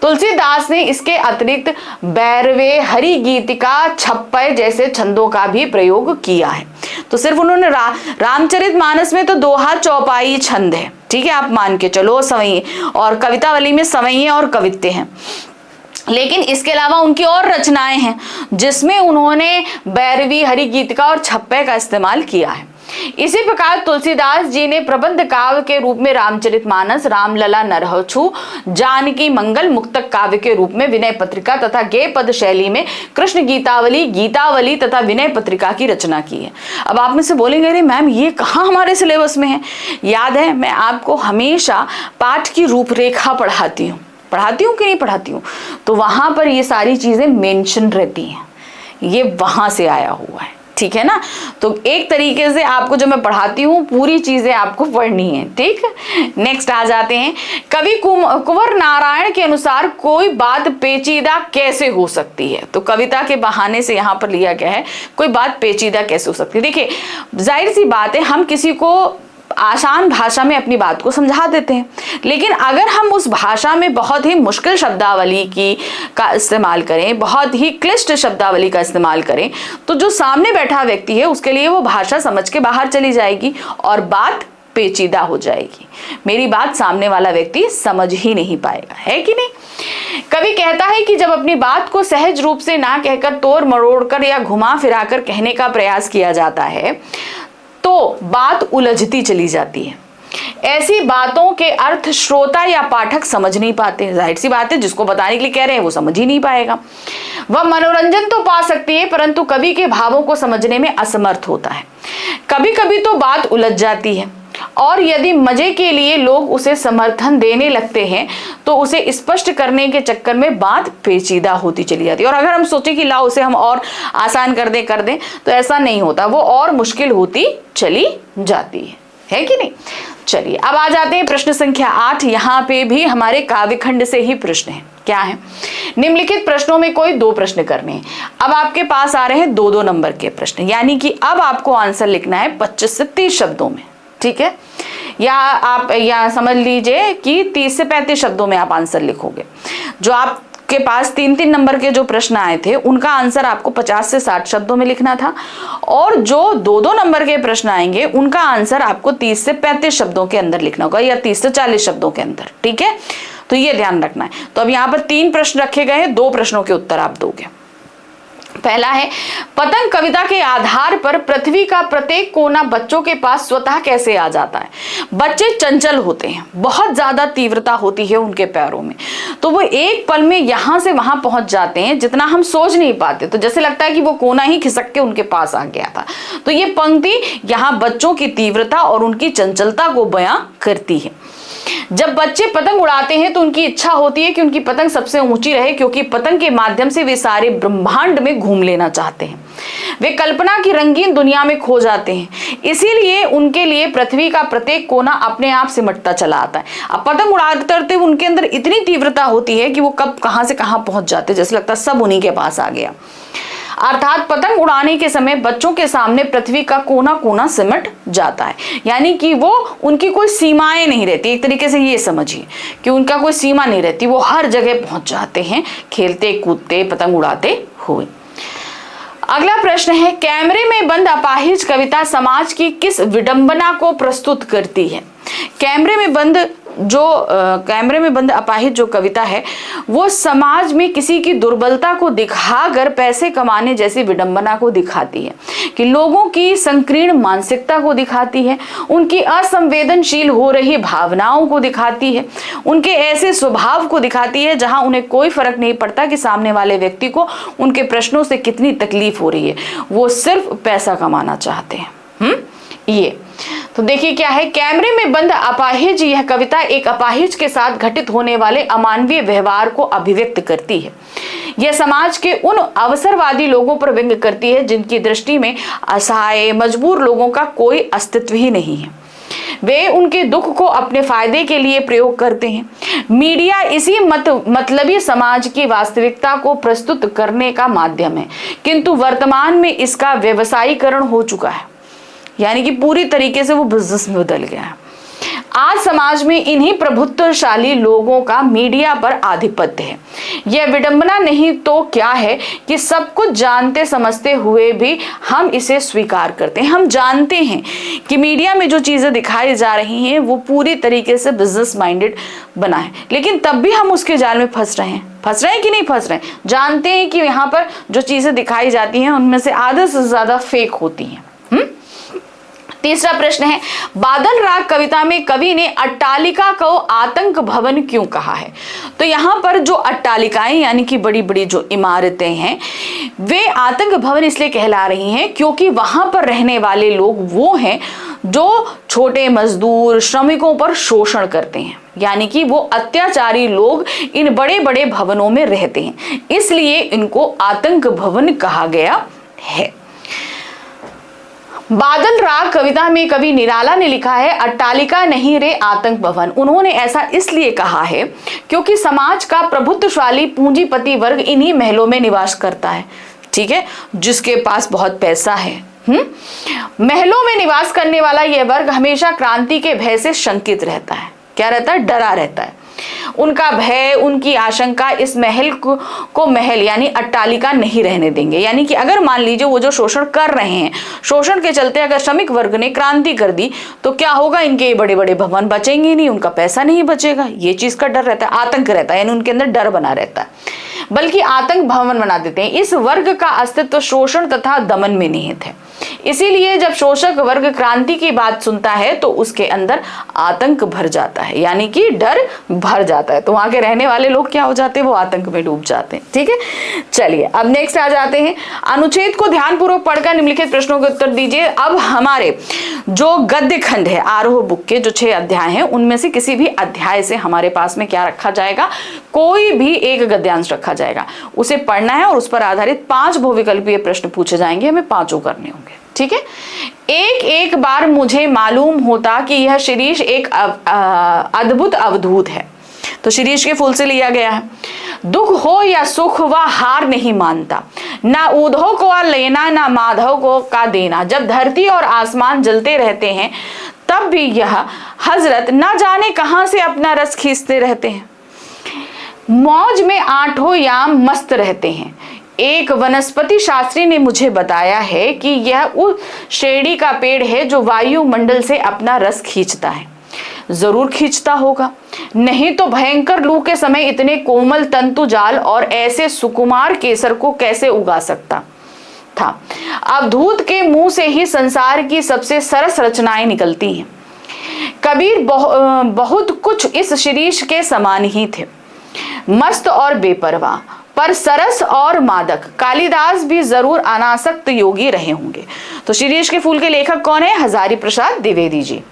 तुलसीदास ने इसके अतिरिक्त बैरवे, हरि गीतिका, छप्पय जैसे छंदों का भी प्रयोग किया है। तो सिर्फ उन्होंने रामचरितमानस में तो दोहा, चौपाई छंद है। ठीक है, आप मान के चलो सवैये, और कवितावली में सवैये और कवित्ते हैं। लेकिन इसके अलावा उनकी और रचनाएं हैं जिसमें उन्होंने बैरवी, हरि गीतिका और छप्पय का इस्तेमाल किया है। इसी प्रकार तुलसीदास जी ने प्रबंध काव्य के रूप में रामचरितमानस, रामलला, नरहछु, जानकी मंगल, मुक्तक काव्य के रूप में विनय पत्रिका तथा गेय पद शैली में कृष्ण गीतावली, गीतावली तथा विनय पत्रिका की रचना की है। अब आप में से बोलेंगे, अरे मैम ये कहाँ हमारे सिलेबस में है? याद है, मैं आपको हमेशा पाठ की रूपरेखा पढ़ाती हूँ कि नहीं पढ़ाती हूँ, तो वहां पर ये सारी चीजें मेंशन रहती हैं, ये वहां से आया हुआ है। ठीक है ना, तो एक तरीके से आपको जो मैं पढ़ाती हूँ पूरी चीजें आपको पढ़नी है। ठीक, नेक्स्ट आ जाते हैं। कवि कुंवर नारायण के अनुसार कोई बात पेचीदा कैसे हो सकती है? तो कविता के बहाने से यहाँ पर लिया गया है, कोई बात पेचीदा कैसे हो सकती है। देखिए, जाहिर सी बात है, हम किसी को आसान भाषा में अपनी बात को समझा देते हैं, लेकिन अगर हम उस भाषा में बहुत ही मुश्किल शब्दावली का इस्तेमाल करें, बहुत ही क्लिष्ट शब्दावली का इस्तेमाल करें, तो जो सामने बैठा व्यक्ति है उसके लिए वो भाषा समझ के बाहर चली जाएगी और बात पेचीदा हो जाएगी। मेरी बात सामने वाला व्यक्ति समझ ही नहीं पाएगा, है कि नहीं? कवि कहता है कि जब अपनी बात को सहज रूप से ना कहकर तोड़ मरोड़ कर या घुमा फिराकर कहने का प्रयास किया जाता है तो बात उलझती चली जाती है। ऐसी बातों के अर्थ श्रोता या पाठक समझ नहीं पाते। जाहिर सी बात है, जिसको बताने के लिए कह रहे हैं वो समझ ही नहीं पाएगा। वह मनोरंजन तो पा सकती है परंतु कवि के भावों को समझने में असमर्थ होता है। कभी कभी तो बात उलझ जाती है और यदि मजे के लिए लोग उसे समर्थन देने लगते हैं तो उसे स्पष्ट करने के चक्कर में बात पेचीदा होती चली जाती है। और अगर हम सोचें कि लाओ उसे हम और आसान कर दें तो ऐसा नहीं होता, वो और मुश्किल होती चली जाती है कि नहीं? चलिए अब आ जाते हैं प्रश्न संख्या 8। यहाँ पे भी हमारे काव्यखंड से ही प्रश्न है। क्या है? निम्नलिखित प्रश्नों में कोई 2 प्रश्न करने हैं। अब आपके पास आ रहे हैं 2-2 नंबर के प्रश्न, यानी कि अब आपको आंसर लिखना है 25 से 30 शब्दों में। ठीक है, या आप या समझ लीजिए कि 30 से 35 शब्दों में आप आंसर लिखोगे। जो आपके पास 3-3 नंबर के जो प्रश्न आए थे उनका आंसर आपको 50 से 60 शब्दों में लिखना था, और जो 2-2 नंबर के प्रश्न आएंगे उनका आंसर आपको 30 से 35 शब्दों के अंदर लिखना होगा, या 30 से 40 शब्दों के अंदर। ठीक है, तो ये ध्यान रखना है। तो अब यहाँ पर 3 प्रश्न रखे गए हैं, 2 प्रश्नों के उत्तर आप दोगे। पहला है, पतंग कविता के आधार पर पृथ्वी का प्रत्येक कोना बच्चों के पास स्वतः कैसे आ जाता है? बच्चे चंचल होते हैं, बहुत ज्यादा तीव्रता होती है उनके पैरों में, तो वो एक पल में यहां से वहां पहुंच जाते हैं जितना हम सोच नहीं पाते। तो जैसे लगता है कि वो कोना ही खिसक के उनके पास आ गया था। तो ये पंक्ति यहाँ बच्चों की तीव्रता और उनकी चंचलता को बयां करती है। जब बच्चे पतंग उड़ाते हैं तो उनकी इच्छा होती है कि उनकी पतंग सबसे ऊंची रहे, क्योंकि पतंग के माध्यम से वे सारे ब्रह्मांड में घूम लेना चाहते हैं। वे कल्पना की रंगीन दुनिया में खो जाते हैं, इसीलिए उनके लिए पृथ्वी का प्रत्येक कोना अपने आप सिमटता चला आता है। अब पतंग उड़ाते उनके अंदर इतनी तीव्रता होती है कि वो कब कहां से कहां पहुंच जाते हैं, जैसे लगता है सब उन्हीं के पास आ गया। अर्थात पतंग उड़ाने के समय बच्चों के सामने पृथ्वी का कोना कोना सिमट जाता है, यानी कि वो उनकी कोई सीमाएं नहीं रहती। एक तरीके से ये समझिए कि उनका कोई सीमा नहीं रहती, वो हर जगह पहुंच जाते हैं खेलते कूदते पतंग उड़ाते हुए। अगला प्रश्न है, कैमरे में बंद अपाहिज कविता समाज की किस विडंबना को प्रस्तुत करती है? कैमरे में बंद जो कैमरे में बंद अपाहिज जो कविता है वो समाज में किसी की दुर्बलता को दिखाकर पैसे कमाने जैसी विडंबना को दिखाती है, कि लोगों की संकीर्ण मानसिकता को दिखाती है, उनकी असंवेदनशील हो रही भावनाओं को दिखाती है, उनके ऐसे स्वभाव को दिखाती है जहां उन्हें कोई फर्क नहीं पड़ता कि सामने वाले व्यक्ति को उनके प्रश्नों से कितनी तकलीफ हो रही है, वो सिर्फ पैसा कमाना चाहते हैं। ये तो देखिए क्या है, कैमरे में बंद अपाहिज, यह कविता एक अपाहिज के साथ घटित होने वाले अमानवीय व्यवहार को अभिव्यक्त करती है। यह समाज के उन अवसरवादी लोगों पर व्यंग करती है जिनकी दृष्टि में असहाय मजबूर लोगों का कोई अस्तित्व ही नहीं है। वे उनके दुख को अपने फायदे के लिए प्रयोग करते हैं। मीडिया इसी मतलबी समाज की वास्तविकता को प्रस्तुत करने का माध्यम है, किंतु वर्तमान में इसका व्यवसायीकरण हो चुका है, यानी कि पूरी तरीके से वो बिजनेस में बदल गया है। आज समाज में इन्हीं प्रभुत्वशाली लोगों का मीडिया पर आधिपत्य है। यह विडंबना नहीं तो क्या है कि सब कुछ जानते समझते हुए भी हम इसे स्वीकार करते हैं। हम जानते हैं कि मीडिया में जो चीजें दिखाई जा रही हैं वो पूरी तरीके से बिजनेस माइंडेड बना है, लेकिन तब भी हम उसके जाल में फंस रहे हैं कि नहीं फंस रहे हैं। जानते हैं कि यहाँ पर जो चीजें दिखाई जाती हैं उनमें से आधे से ज्यादा फेक होती हैं। तीसरा प्रश्न है, बादल राग कविता में कवि ने अट्टालिका को आतंक भवन क्यों कहा है? तो यहाँ पर जो अट्टालिकाएं यानी कि बड़ी बड़ी जो इमारतें हैं वे आतंक भवन इसलिए कहला रही हैं क्योंकि वहां पर रहने वाले लोग वो हैं जो छोटे मजदूर श्रमिकों पर शोषण करते हैं, यानी कि वो अत्याचारी लोग इन बड़े बड़े भवनों में रहते हैं, इसलिए इनको आतंक भवन कहा गया है। बादल राग कविता में कवि निराला ने लिखा है, अट्टालिका नहीं रे आतंक भवन। उन्होंने ऐसा इसलिए कहा है क्योंकि समाज का प्रभुत्वशाली पूंजीपति वर्ग इन्हीं महलों में निवास करता है, ठीक है, जिसके पास बहुत पैसा है। महलों में निवास करने वाला यह वर्ग हमेशा क्रांति के भय से शंकित रहता है। क्या रहता है? डरा रहता है। उनका भय, उनकी आशंका इस महल को महल यानी अट्टालिका नहीं रहने देंगे। यानी कि अगर मान लीजिए वो जो शोषण कर रहे हैं, शोषण के चलते अगर श्रमिक वर्ग ने क्रांति कर दी तो क्या होगा? इनके बड़े बड़े भवन बचेंगे नहीं, उनका पैसा नहीं बचेगा। ये चीज का डर रहता है, आतंक रहता है, यानी उनके अंदर डर बना रहता है, बल्कि आतंक भवन बना देते हैं। इस वर्ग का अस्तित्व शोषण तथा दमन में निहित है। इसीलिए जब शोषक वर्ग क्रांति की बात सुनता है तो उसके अंदर आतंक भर जाता है, यानी कि डर भर जाता है। तो वहां के रहने वाले लोग क्या हो जाते हैं? वो आतंक में डूब जाते हैं। ठीक है, चलिए अब नेक्स्ट आ जाते हैं। अनुच्छेद को ध्यानपूर्वक पढ़कर निम्नलिखित प्रश्नों के उत्तर दीजिए। अब हमारे जो गद्य खंड है आरोह बुक के जो 6 अध्याय हैं उनमें से किसी भी अध्याय से हमारे पास में क्या रखा जाएगा? कोई भी एक गद्यांश रखा जाएगा, उसे पढ़ना है और उस पर आधारित 5 बहुविकल्पीय प्रश्न पूछे जाएंगे, हमें 5 करने होंगे। ठीक है, एक बार मुझे मालूम होता कि यह शिरीष एक अद्भुत अवधूत है, तो शिरीष के फूल से लिया गया है। दुख हो या सुख वह हार नहीं मानता, ना उद्धव को लेना ना माधव को का देना। जब धरती और आसमान जलते रहते हैं तब भी यह हजरत ना जाने कहां से अपना रस खींचते रहते हैं। मौज में 8 याम मस्त रहते हैं। एक वनस्पति शास्त्री ने मुझे बताया है कि यह उस श्रेणी का पेड़ है जो वायुमंडल से अपना रस खींचता है। जरूर खींचता होगा, नहीं तो भयंकर लू के समय इतने कोमल तंतु जाल और ऐसे सुकुमार केसर को कैसे उगा सकता था। अवधूत के मुंह से ही संसार की सबसे सरस रचनाएं निकलती हैं। कबीर बहुत कुछ इस शिरीष के समान ही थे, मस्त और बेपरवाह, पर सरस और मादक। कालिदास भी जरूर अनासक्त योगी रहे होंगे। तो शिरीष के फूल के लेखक कौन है? हजारी प्रसाद द्विवेदी जी।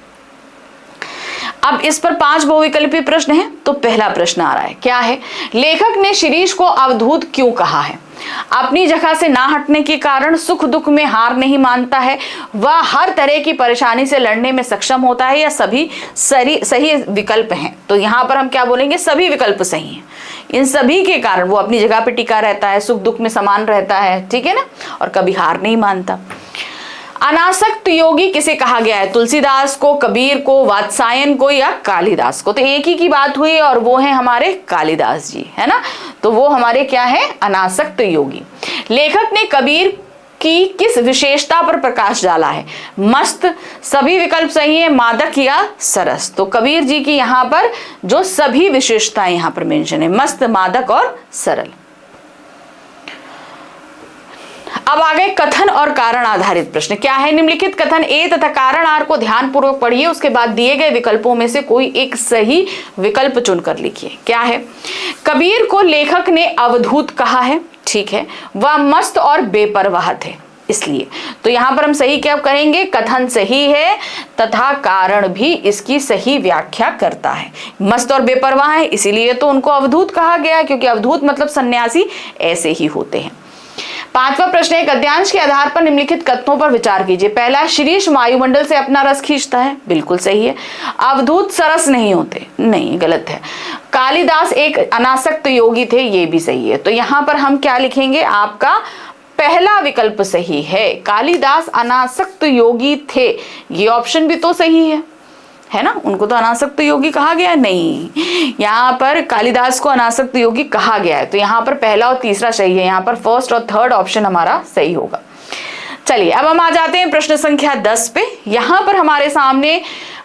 अब इस पर 5 बहुविकल्पीय प्रश्न हैं। तो पहला प्रश्न आ रहा है, क्या है? लेखक ने शिरीष को अवधूत क्यों कहा है? अपनी जगह से ना हटने के कारण, सुख दुख में हार नहीं मानता है, वह हर तरह की परेशानी से लड़ने में सक्षम होता है, या सभी सही विकल्प हैं? तो यहाँ पर हम क्या बोलेंगे? सभी विकल्प सही हैं। इन सभी के कारण वो अपनी जगह पे टिका रहता है, सुख दुख में समान रहता है, ठीक है ना, और कभी हार नहीं मानता। अनासक्त योगी किसे कहा गया है? तुलसीदास को, कबीर को, वात्सायन को, या कालिदास को? तो एक ही की बात हुई और वो है हमारे कालिदास जी, है ना। तो वो हमारे क्या है? अनासक्त योगी। लेखक ने कबीर की किस विशेषता पर प्रकाश डाला है? मस्त, सभी विकल्प सही है, मादक या सरस। तो कबीर जी की यहाँ पर जो सभी विशेषताएं यहाँ पर मेंशन है, मस्त, मादक और सरल। अब आ गए कथन और कारण आधारित प्रश्न। क्या है? निम्नलिखित कथन ए तथा कारण आर को ध्यानपूर्वक पढ़िए, उसके बाद दिए गए विकल्पों में से कोई एक सही विकल्प चुनकर लिखिए। क्या है? कबीर को लेखक ने अवधूत कहा है, ठीक है, वह मस्त और बेपरवाह थे इसलिए। तो यहां पर हम सही क्या करेंगे? कथन सही है तथा कारण भी इसकी सही व्याख्या करता है। मस्त और बेपरवाह है इसीलिए तो उनको अवधूत कहा गया है, क्योंकि अवधूत मतलब सन्यासी ऐसे ही होते हैं। पांचवा प्रश्न, एक गद्यांश के आधार पर निम्नलिखित कथनों पर विचार कीजिए। पहला, शीरीष वायुमंडल से अपना रस खींचता है, बिल्कुल सही है। अवधूत सरस नहीं होते, नहीं, गलत है। कालिदास एक अनासक्त योगी थे, ये भी सही है। तो यहां पर हम क्या लिखेंगे? आपका पहला विकल्प सही है, कालिदास अनासक्त योगी थे, ये ऑप्शन भी तो सही है ना। उनको तो अनासक्त योगी कहा गया नहीं, यहाँ पर कालिदास को अनासक्त योगी कहा गया है। तो यहाँ पर पहला और तीसरा सही है, यहाँ पर फर्स्ट और थर्ड ऑप्शन हमारा सही होगा। चलिए अब हम आ जाते हैं प्रश्न संख्या 10 पे। यहाँ पर हमारे सामने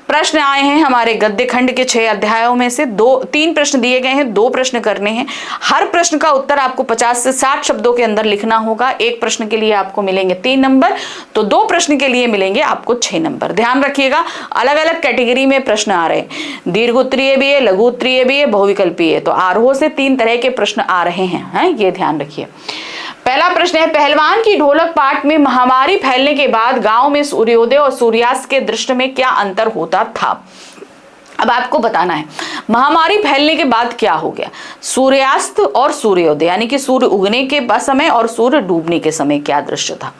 प्रश्न आए हैं हमारे गद्य खंड के 6 अध्यायों में से। 3 प्रश्न दिए गए हैं, 2 प्रश्न करने हैं। हर प्रश्न का उत्तर आपको 50 से 60 शब्दों के अंदर लिखना होगा। एक प्रश्न के लिए आपको मिलेंगे 3 नंबर, तो 2 प्रश्न के लिए मिलेंगे आपको 6 नंबर। ध्यान रखिएगा, अलग अलग कैटेगरी में प्रश्न आ रहे हैं, दीर्घ उत्तरीय भी है, लघु उत्तरीय भी है, बहुविकल्पीय है। तो आरोह से 3 तरह के प्रश्न आ रहे हैं, ये ध्यान रखिए। पहला प्रश्न है, पहलवान की ढोलक पाठ में महामारी फैलने के बाद गांव में सूर्योदय और सूर्यास्त के दृश्य में क्या अंतर होता था? अब आपको बताना है महामारी फैलने के बाद क्या हो गया। सूर्यास्त और सूर्योदय यानी कि सूर्य उगने के समय और सूर्य डूबने के समय क्या दृश्य था।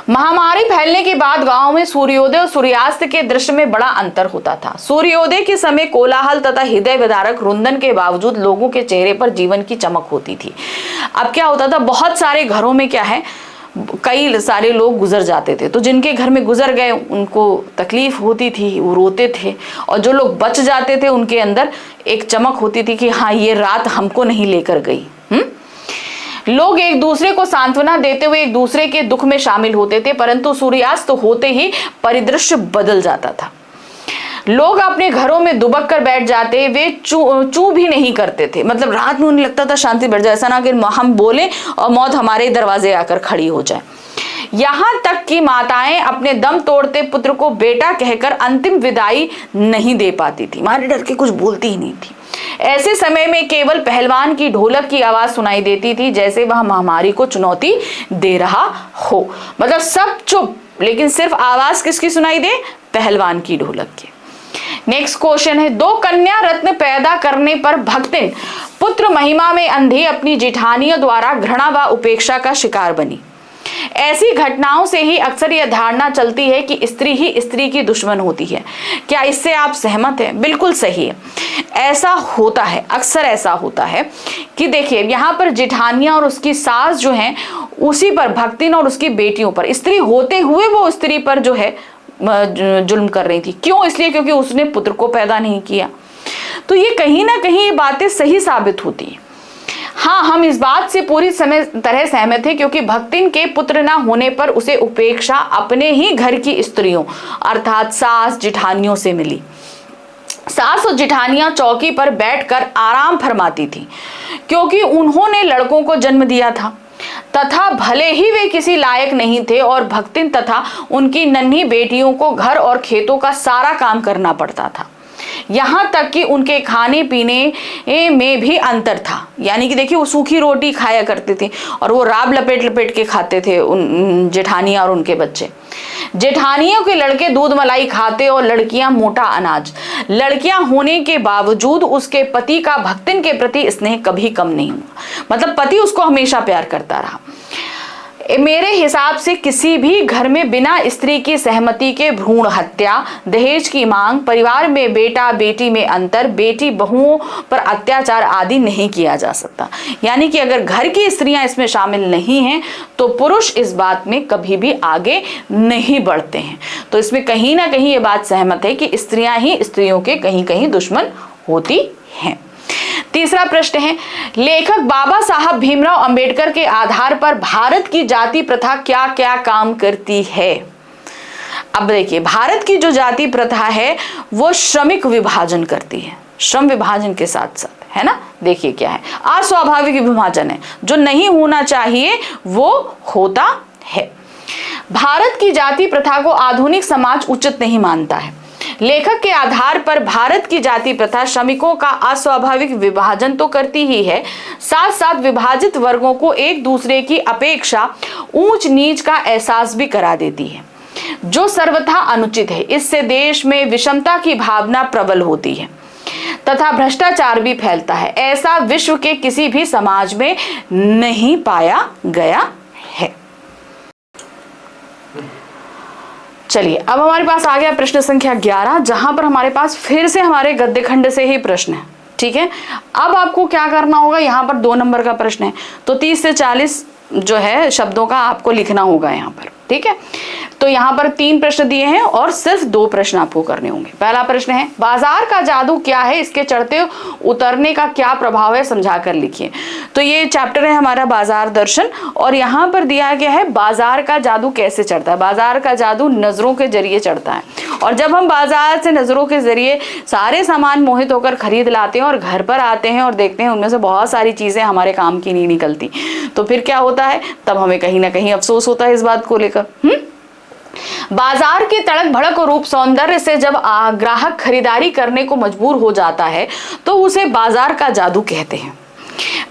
महामारी फैलने के बाद गांव में सूर्योदय और सूर्यास्त के दृश्य में बड़ा अंतर होता था। सूर्योदय के समय कोलाहल तथा हृदय विदारक रुंदन के बावजूद लोगों के चेहरे पर जीवन की चमक होती थी। अब क्या होता था, बहुत सारे घरों में क्या है, कई सारे लोग गुजर जाते थे, तो जिनके घर में गुजर गए उनको तकलीफ होती थी, वो रोते थे, और जो लोग बच जाते थे उनके अंदर एक चमक होती थी कि हाँ ये रात हमको नहीं लेकर गई। लोग एक दूसरे को सांत्वना देते हुए एक दूसरे के दुख में शामिल होते थे, परंतु सूर्यास्त होते ही परिदृश्य बदल जाता था। लोग अपने घरों में दुबक कर बैठ जाते, वे चू भी नहीं करते थे। मतलब रात में उन्हें लगता था शांति बढ़ जाए, ऐसा ना कि हम बोले और मौत हमारे दरवाजे आकर खड़ी हो जाए। यहाँ तक कि माताएं अपने दम तोड़ते पुत्र को बेटा कहकर अंतिम विदाई नहीं दे पाती थी, मारे डर के कुछ बोलती ही नहीं थी। ऐसे समय में केवल पहलवान की ढोलक की आवाज सुनाई देती थी, जैसे वह महामारी को चुनौती दे रहा हो। मतलब सब चुप, लेकिन सिर्फ आवाज किसकी सुनाई दे? पहलवान की ढोलक की। नेक्स्ट क्वेश्चन है, 2 कन्या रत्न पैदा करने पर भक्तिन पुत्र महिमा में अंधी अपनी जेठानियों द्वारा घृणा व उपेक्षा का शिकार बनी। ऐसी घटनाओं से ही अक्सर यह धारणा चलती है कि स्त्री ही स्त्री की दुश्मन होती है। क्या इससे आप सहमत हैं? बिल्कुल सही है, ऐसा होता है, अक्सर ऐसा होता है कि देखिए यहाँ पर जेठानियां और उसकी सास जो हैं उसी पर, भक्तिन और उसकी बेटियों पर, स्त्री होते हुए वो स्त्री पर जो है जुल्म कर रही थी। क्यों? इसलिए क्योंकि उसने पुत्र को पैदा नहीं किया। तो ये कहीं ना कहीं ये बातें सही साबित होती हैं। हाँ, हम इस बात से पूरी तरह सहमत हैं, क्योंकि भक्तिन के पुत्र ना होने पर उसे उपेक्षा अपने ही घर की स्त्रियों अर्थात सास जेठानियों से मिली। सास और जेठानियां चौकी पर बैठकर आराम फरमाती थी, क्योंकि उन्होंने लड़कों को जन्म दिया था तथा भले ही वे किसी लायक नहीं थे, और भक्तिन तथा उनकी नन्ही बेटियों को घर और खेतों का सारा काम करना पड़ता था। यहाँ तक कि उनके खाने पीने में भी अंतर था। यानी कि देखिए वो सूखी रोटी खाया करते थे और वो राब लपेट लपेट के खाते थे उन जेठानियां और उनके बच्चे। जेठानियों के लड़के दूध मलाई खाते और लड़कियां मोटा अनाज। लड़कियां होने के बावजूद उसके पति का भक्तिन के प्रति स्नेह कभी कम नहीं हुआ। मतलब पति उसको हमेशा प्यार करता रहा। मेरे हिसाब से किसी भी घर में बिना स्त्री की सहमति के भ्रूण हत्या, दहेज की मांग, परिवार में बेटा बेटी में अंतर, बेटी बहुओं पर अत्याचार आदि नहीं किया जा सकता। यानी कि अगर घर की स्त्रियां इसमें शामिल नहीं हैं तो पुरुष इस बात में कभी भी आगे नहीं बढ़ते हैं। तो इसमें कहीं ना कहीं ये बात सहमत है कि स्त्रियां ही स्त्रियों के कहीं कहीं दुश्मन होती हैं। तीसरा प्रश्न है, लेखक बाबा साहब भीमराव अंबेडकर के आधार पर भारत की जाति प्रथा क्या क्या काम करती है? अब देखिए, भारत की जो जाति प्रथा है वो श्रमिक विभाजन करती है, श्रम विभाजन के साथ साथ, है ना। देखिए क्या है, अस्वाभाविक विभाजन है, जो नहीं होना चाहिए वो होता है। भारत की जाति प्रथा को आधुनिक समाज उचित नहीं मानता है। लेखक के आधार पर भारत की जाति प्रथा श्रमिकों का अस्वाभाविक विभाजन तो करती ही है, साथ साथ विभाजित वर्गों को एक दूसरे की अपेक्षा ऊंच नीच का एहसास भी करा देती है, जो सर्वथा अनुचित है। इससे देश में विषमता की भावना प्रबल होती है तथा भ्रष्टाचार भी फैलता है। ऐसा विश्व के किसी भी समाज में नहीं पाया गया है। चलिए, अब हमारे पास आ गया प्रश्न संख्या 11, जहां पर हमारे पास फिर से हमारे गद्य खंड से ही प्रश्न है। ठीक है, अब आपको क्या करना होगा, यहाँ पर 2 नंबर का प्रश्न है, तो 30 से 40 जो है शब्दों का आपको लिखना होगा यहाँ पर। ठीक है, तो यहाँ पर 3 प्रश्न दिए हैं और सिर्फ 2 प्रश्न आपको करने होंगे। पहला प्रश्न है, बाजार का जादू क्या है, इसके चढ़ते उतरने का क्या प्रभाव है, समझा कर लिखिए। तो ये चैप्टर है हमारा बाजार दर्शन, और यहाँ पर दिया गया है बाजार का जादू कैसे चढ़ता है। बाजार का जादू नजरों के जरिए चढ़ता है, और जब हम बाजार से नजरों के जरिए सारे सामान मोहित होकर खरीद लाते हैं और घर पर आते हैं और देखते हैं उनमें से बहुत सारी चीजें हमारे काम की नहीं निकलती, तो फिर क्या होता है, तब हमें कहीं ना कहीं अफसोस होता है इस बात को लेकर। बाजार के तड़क भड़क और रूप सौंदर्य से जब ग्राहक खरीदारी करने को मजबूर हो जाता है तो उसे बाजार का जादू कहते हैं।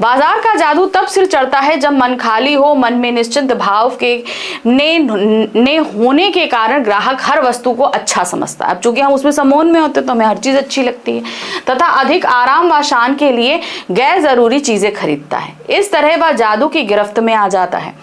बाजार का जादू तब सिर चढ़ता है जब मन खाली हो, मन में निश्चिंत भाव के ने होने के कारण ग्राहक हर वस्तु को अच्छा समझता है। अब चूंकि हम उसमें सम्मोहन में होते तो हमें हर चीज अच्छी लगती है, तथा अधिक आराम व शान के लिए गैर जरूरी चीजें खरीदता है। इस तरह वह जादू की गिरफ्त में आ जाता है।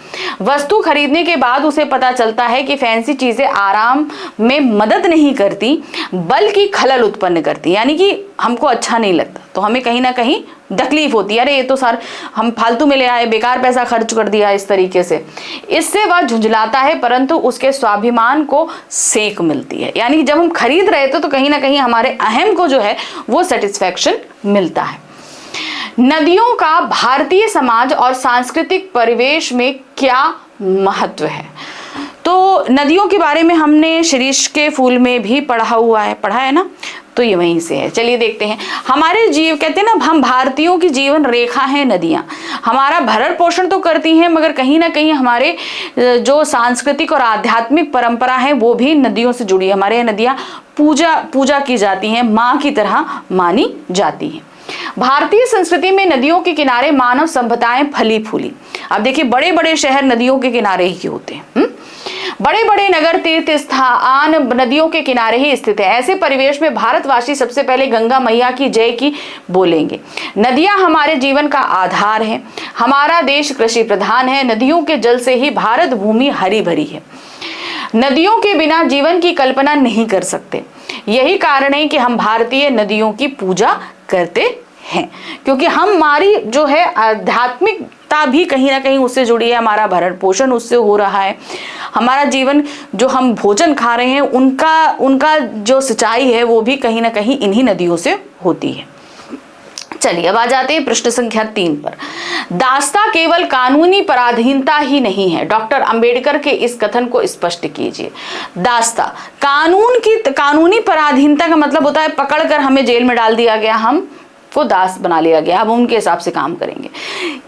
वस्तु खरीदने के बाद उसे पता चलता है कि फैंसी चीजें आराम में मदद नहीं करती बल्कि खलल उत्पन्न करती, यानी कि हमको अच्छा नहीं लगता तो हमें कहीं ना कहीं तकलीफ होती है, अरे ये तो सर हम फालतू में ले आए, बेकार पैसा खर्च कर दिया, इस तरीके से। इससे वह झुंझलाता है, परंतु उसके स्वाभिमान को सेक मिलती है, यानी जब हम खरीद रहे थे तो कहीं ना कहीं हमारे अहम को जो है वो सेटिस्फैक्शन मिलता है। नदियों का भारतीय समाज और सांस्कृतिक परिवेश में क्या महत्व है? तो नदियों के बारे में हमने शीर्ष के फूल में भी पढ़ा है ना, तो ये वहीं से है। चलिए देखते हैं। हमारे जीव कहते हैं ना, हम भारतीयों की जीवन रेखा है नदियाँ। हमारा भरण पोषण तो करती हैं, मगर कहीं ना कहीं हमारे जो सांस्कृतिक और आध्यात्मिक परंपरा है वो भी नदियों से जुड़ी है। हमारे यहाँ नदियाँ पूजा की जाती हैं, माँ की तरह मानी जाती हैं। भारतीय संस्कृति में नदियों के किनारे मानव सभ्यताएं फली फूली। अब देखिए, बड़े बड़े शहर नदियों के किनारे ही होते हैं। बड़े बड़े नगर तीर्थ स्थान नदियों के किनारे ही स्थित है। ऐसे परिवेश में भारतवासी सबसे पहले गंगा मैया की जय की बोलेंगे। नदियां हमारे जीवन का आधार है। हमारा देश कृषि प्रधान है। नदियों के जल से ही भारत भूमि हरी भरी है। नदियों के बिना जीवन की कल्पना नहीं कर सकते। यही कारण है कि हम भारतीय नदियों की पूजा करते हैं, क्योंकि हमारी जो है आध्यात्मिकता भी कहीं ना कहीं उससे जुड़ी है। हमारा भरण पोषण उससे हो रहा है। हमारा जीवन, जो हम भोजन खा रहे हैं, उनका जो सिंचाई है वो भी कहीं ना कहीं इन्हीं नदियों से होती है। चलिए, अब आ जाते हैं प्रश्न संख्या 3 पर। दास्ता केवल कानूनी पराधीनता ही नहीं है। डॉक्टर अंबेडकर के इस कथन को स्पष्ट कीजिए। दास्ता कानूनी पराधीनता का मतलब होता है पकड़कर हमें जेल में डाल दिया गया, हम को दास बना लिया गया, अब उनके हिसाब से काम करेंगे।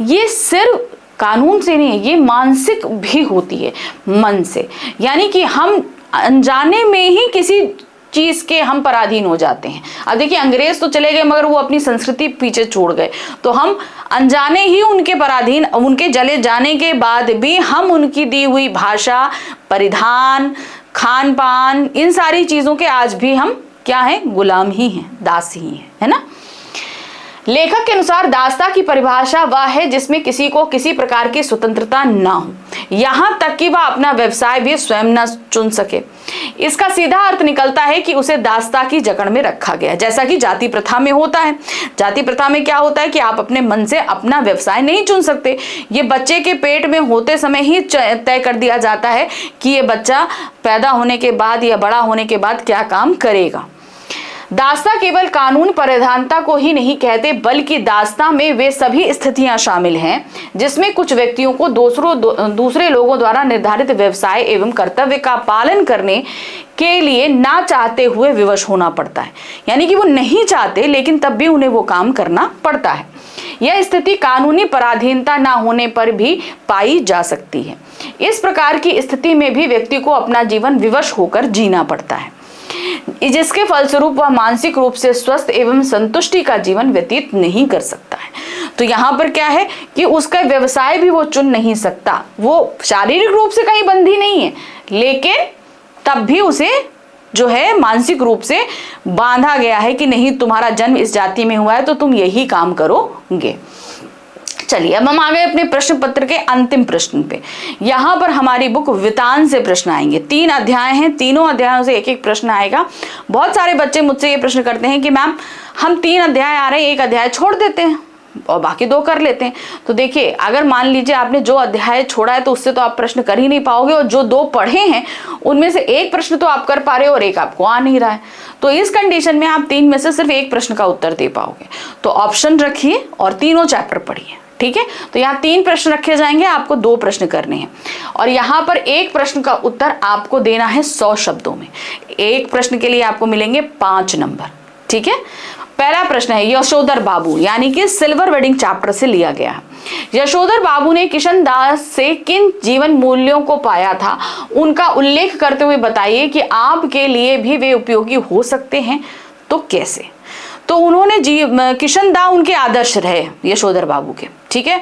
ये सिर्फ कानून से नहीं है, ये मानसिक भी होती है, मन से। यानी कि हम अनजाने में ही किसी चीज के हम पराधीन हो जाते हैं। अब देखिए, अंग्रेज तो चले गए मगर वो अपनी संस्कृति पीछे छोड़ गए, तो हम अनजाने ही उनके पराधीन, उनके चले जाने के बाद भी हम उनकी दी हुई भाषा, परिधान, खान पान, इन सारी चीजों के आज भी हम क्या हैं, गुलाम ही हैं, दास ही हैं, है ना। लेखक के अनुसार दास्ता की परिभाषा वह है जिसमें किसी को किसी प्रकार की स्वतंत्रता ना हो, यहाँ तक कि वह अपना व्यवसाय भी स्वयं न चुन सके। इसका सीधा अर्थ निकलता है कि उसे दास्ता की जकड़ में रखा गया, जैसा कि जाति प्रथा में होता है। जाति प्रथा में क्या होता है कि आप अपने मन से अपना व्यवसाय नहीं चुन सकते। ये बच्चे के पेट में होते समय ही तय कर दिया जाता है कि ये बच्चा पैदा होने के बाद या बड़ा होने के बाद क्या काम करेगा। दास्तां केवल कानून परिधानता को ही नहीं कहते, बल्कि दास्तां में वे सभी स्थितियां शामिल हैं जिसमें कुछ व्यक्तियों को दूसरे लोगों द्वारा निर्धारित व्यवसाय एवं कर्तव्य का पालन करने के लिए ना चाहते हुए विवश होना पड़ता है। यानी कि वो नहीं चाहते लेकिन तब भी उन्हें वो काम करना पड़ता है। यह स्थिति कानूनी पराधीनता ना होने पर भी पाई जा सकती है। इस प्रकार की स्थिति में भी व्यक्ति को अपना जीवन विवश होकर जीना पड़ता है, जिसके फलस्वरूप वह मानसिक रूप से स्वस्थ एवं संतुष्टि का जीवन व्यतीत नहीं कर सकता है। तो यहाँ पर क्या है कि उसका व्यवसाय भी वो चुन नहीं सकता, वो शारीरिक रूप से कहीं बंधी नहीं है, लेकिन तब भी उसे जो है मानसिक रूप से बांधा गया है कि नहीं, तुम्हारा जन्म इस जाति में हुआ है तो तुम यही काम करोगे। चलिए अब हम आ गए अपने प्रश्न पत्र के अंतिम प्रश्न पे। यहाँ पर हमारी बुक वितान से प्रश्न आएंगे। 3 अध्याय हैं, तीनों अध्यायों से एक एक प्रश्न आएगा। बहुत सारे बच्चे मुझसे ये प्रश्न करते हैं कि मैम हम 3 अध्याय आ रहे हैं, एक अध्याय छोड़ देते हैं और बाकी 2 कर लेते हैं। तो देखिए, अगर मान लीजिए आपने जो अध्याय छोड़ा है तो उससे तो आप प्रश्न कर ही नहीं पाओगे, और जो 2 पढ़े हैं उनमें से एक प्रश्न तो आप कर पा रहे हो और एक आपको आ नहीं रहा है। तो इस कंडीशन में आप 3 में से सिर्फ एक प्रश्न का उत्तर दे पाओगे। तो ऑप्शन रखिए और तीनों चैप्टर पढ़िए, ठीक है। तो यहाँ 3 प्रश्न रखे जाएंगे, आपको 2 प्रश्न करने हैं और यहाँ पर एक प्रश्न का उत्तर आपको देना है 100 शब्दों में। एक प्रश्न के लिए आपको मिलेंगे 5 नंबर, ठीक है। पहला प्रश्न है यशोधर बाबू, यानी कि सिल्वर वेडिंग चैप्टर से लिया गया है। यशोधर बाबू ने किशन दास से किन जीवन मूल्यों को पाया था, उनका उल्लेख करते हुए बताइए कि आपके लिए भी वे उपयोगी हो सकते हैं, तो कैसे। तो उन्होंने किशन दा उनके आदर्श रहे यशोधर बाबू के, ठीक है।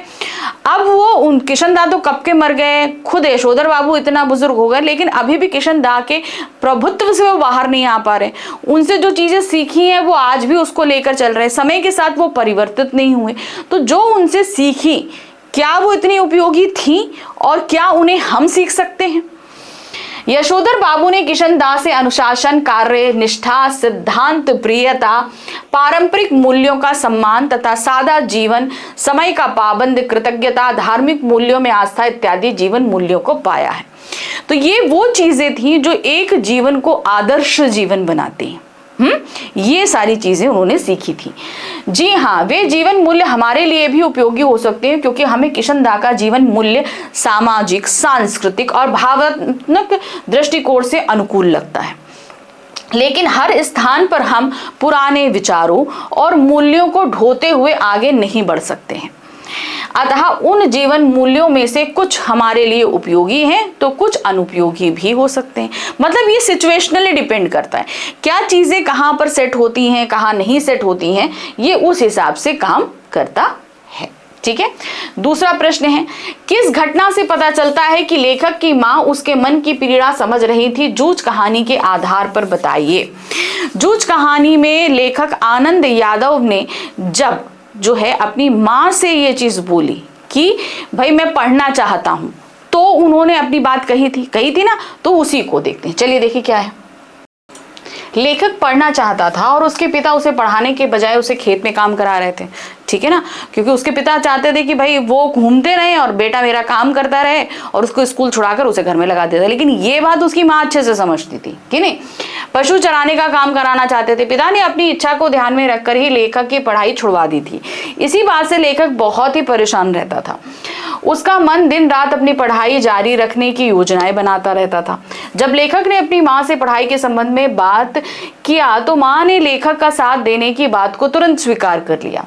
अब वो किशन दा तो कब के मर गए, खुद यशोधर बाबू इतना बुजुर्ग हो गए, लेकिन अभी भी किशन दा के प्रभुत्व से वो बाहर नहीं आ पा रहे। उनसे जो चीजें सीखी हैं वो आज भी उसको लेकर चल रहे हैं, समय के साथ वो परिवर्तित नहीं हुए। तो जो उनसे सीखी, क्या वो इतनी उपयोगी थी और क्या उन्हें हम सीख सकते हैं। यशोधर बाबू ने किशन दास से अनुशासन, कार्य निष्ठा, सिद्धांत प्रियता, पारंपरिक मूल्यों का सम्मान तथा सादा जीवन, समय का पाबंद, कृतज्ञता, धार्मिक मूल्यों में आस्था इत्यादि जीवन मूल्यों को पाया है। तो ये वो चीजें थी जो एक जीवन को आदर्श जीवन बनाती हैं। ये सारी चीजें उन्होंने सीखी थी। जी हाँ, वे जीवन मूल्य हमारे लिए भी उपयोगी हो सकते हैं, क्योंकि हमें किशन दा का जीवन मूल्य सामाजिक, सांस्कृतिक और भावनात्मक दृष्टिकोण से अनुकूल लगता है। लेकिन हर स्थान पर हम पुराने विचारों और मूल्यों को ढोते हुए आगे नहीं बढ़ सकते हैं। अतः उन जीवन मूल्यों में से कुछ हमारे लिए उपयोगी हैं तो कुछ अनुपयोगी भी हो सकते हैं। मतलब ये सिचुएशनली डिपेंड करता है, क्या चीजें कहाँ पर सेट होती हैं, कहाँ नहीं सेट होती हैं, ये उस हिसाब से काम करता है, ठीक है। दूसरा प्रश्न है, किस घटना से पता चलता है कि लेखक की माँ उसके मन की पीड़ा समझ रही थी, जूझ कहानी के आधार पर बताइए। जूझ कहानी में लेखक आनंद यादव ने जब जो है अपनी माँ से ये चीज बोली कि भाई मैं पढ़ना चाहता हूं, तो उन्होंने अपनी बात कही थी ना, तो उसी को देखते हैं। चलिए देखिए क्या है। लेखक पढ़ना चाहता था और उसके पिता उसे पढ़ाने के बजाय उसे खेत में काम करा रहे थे, ठीक है ना, क्योंकि उसके पिता चाहते थे कि भाई वो घूमते रहे और बेटा मेरा काम करता रहे, और उसको स्कूल छुड़ाकर उसे घर में लगा देता। लेकिन ये बात उसकी माँ अच्छे से समझती थी कि नहीं, पशु चराने का काम कराना चाहते थे। पिता ने अपनी इच्छा को ध्यान में रखकर ही लेखक की पढ़ाई छुड़वा दी थी। इसी बात से लेखक बहुत ही परेशान रहता था। उसका मन दिन रात अपनी पढ़ाई जारी रखने की योजनाएं बनाता रहता था। जब लेखक ने अपनी माँ से पढ़ाई के संबंध में बात किया तो माँ ने लेखक का साथ देने की बात को तुरंत स्वीकार कर लिया।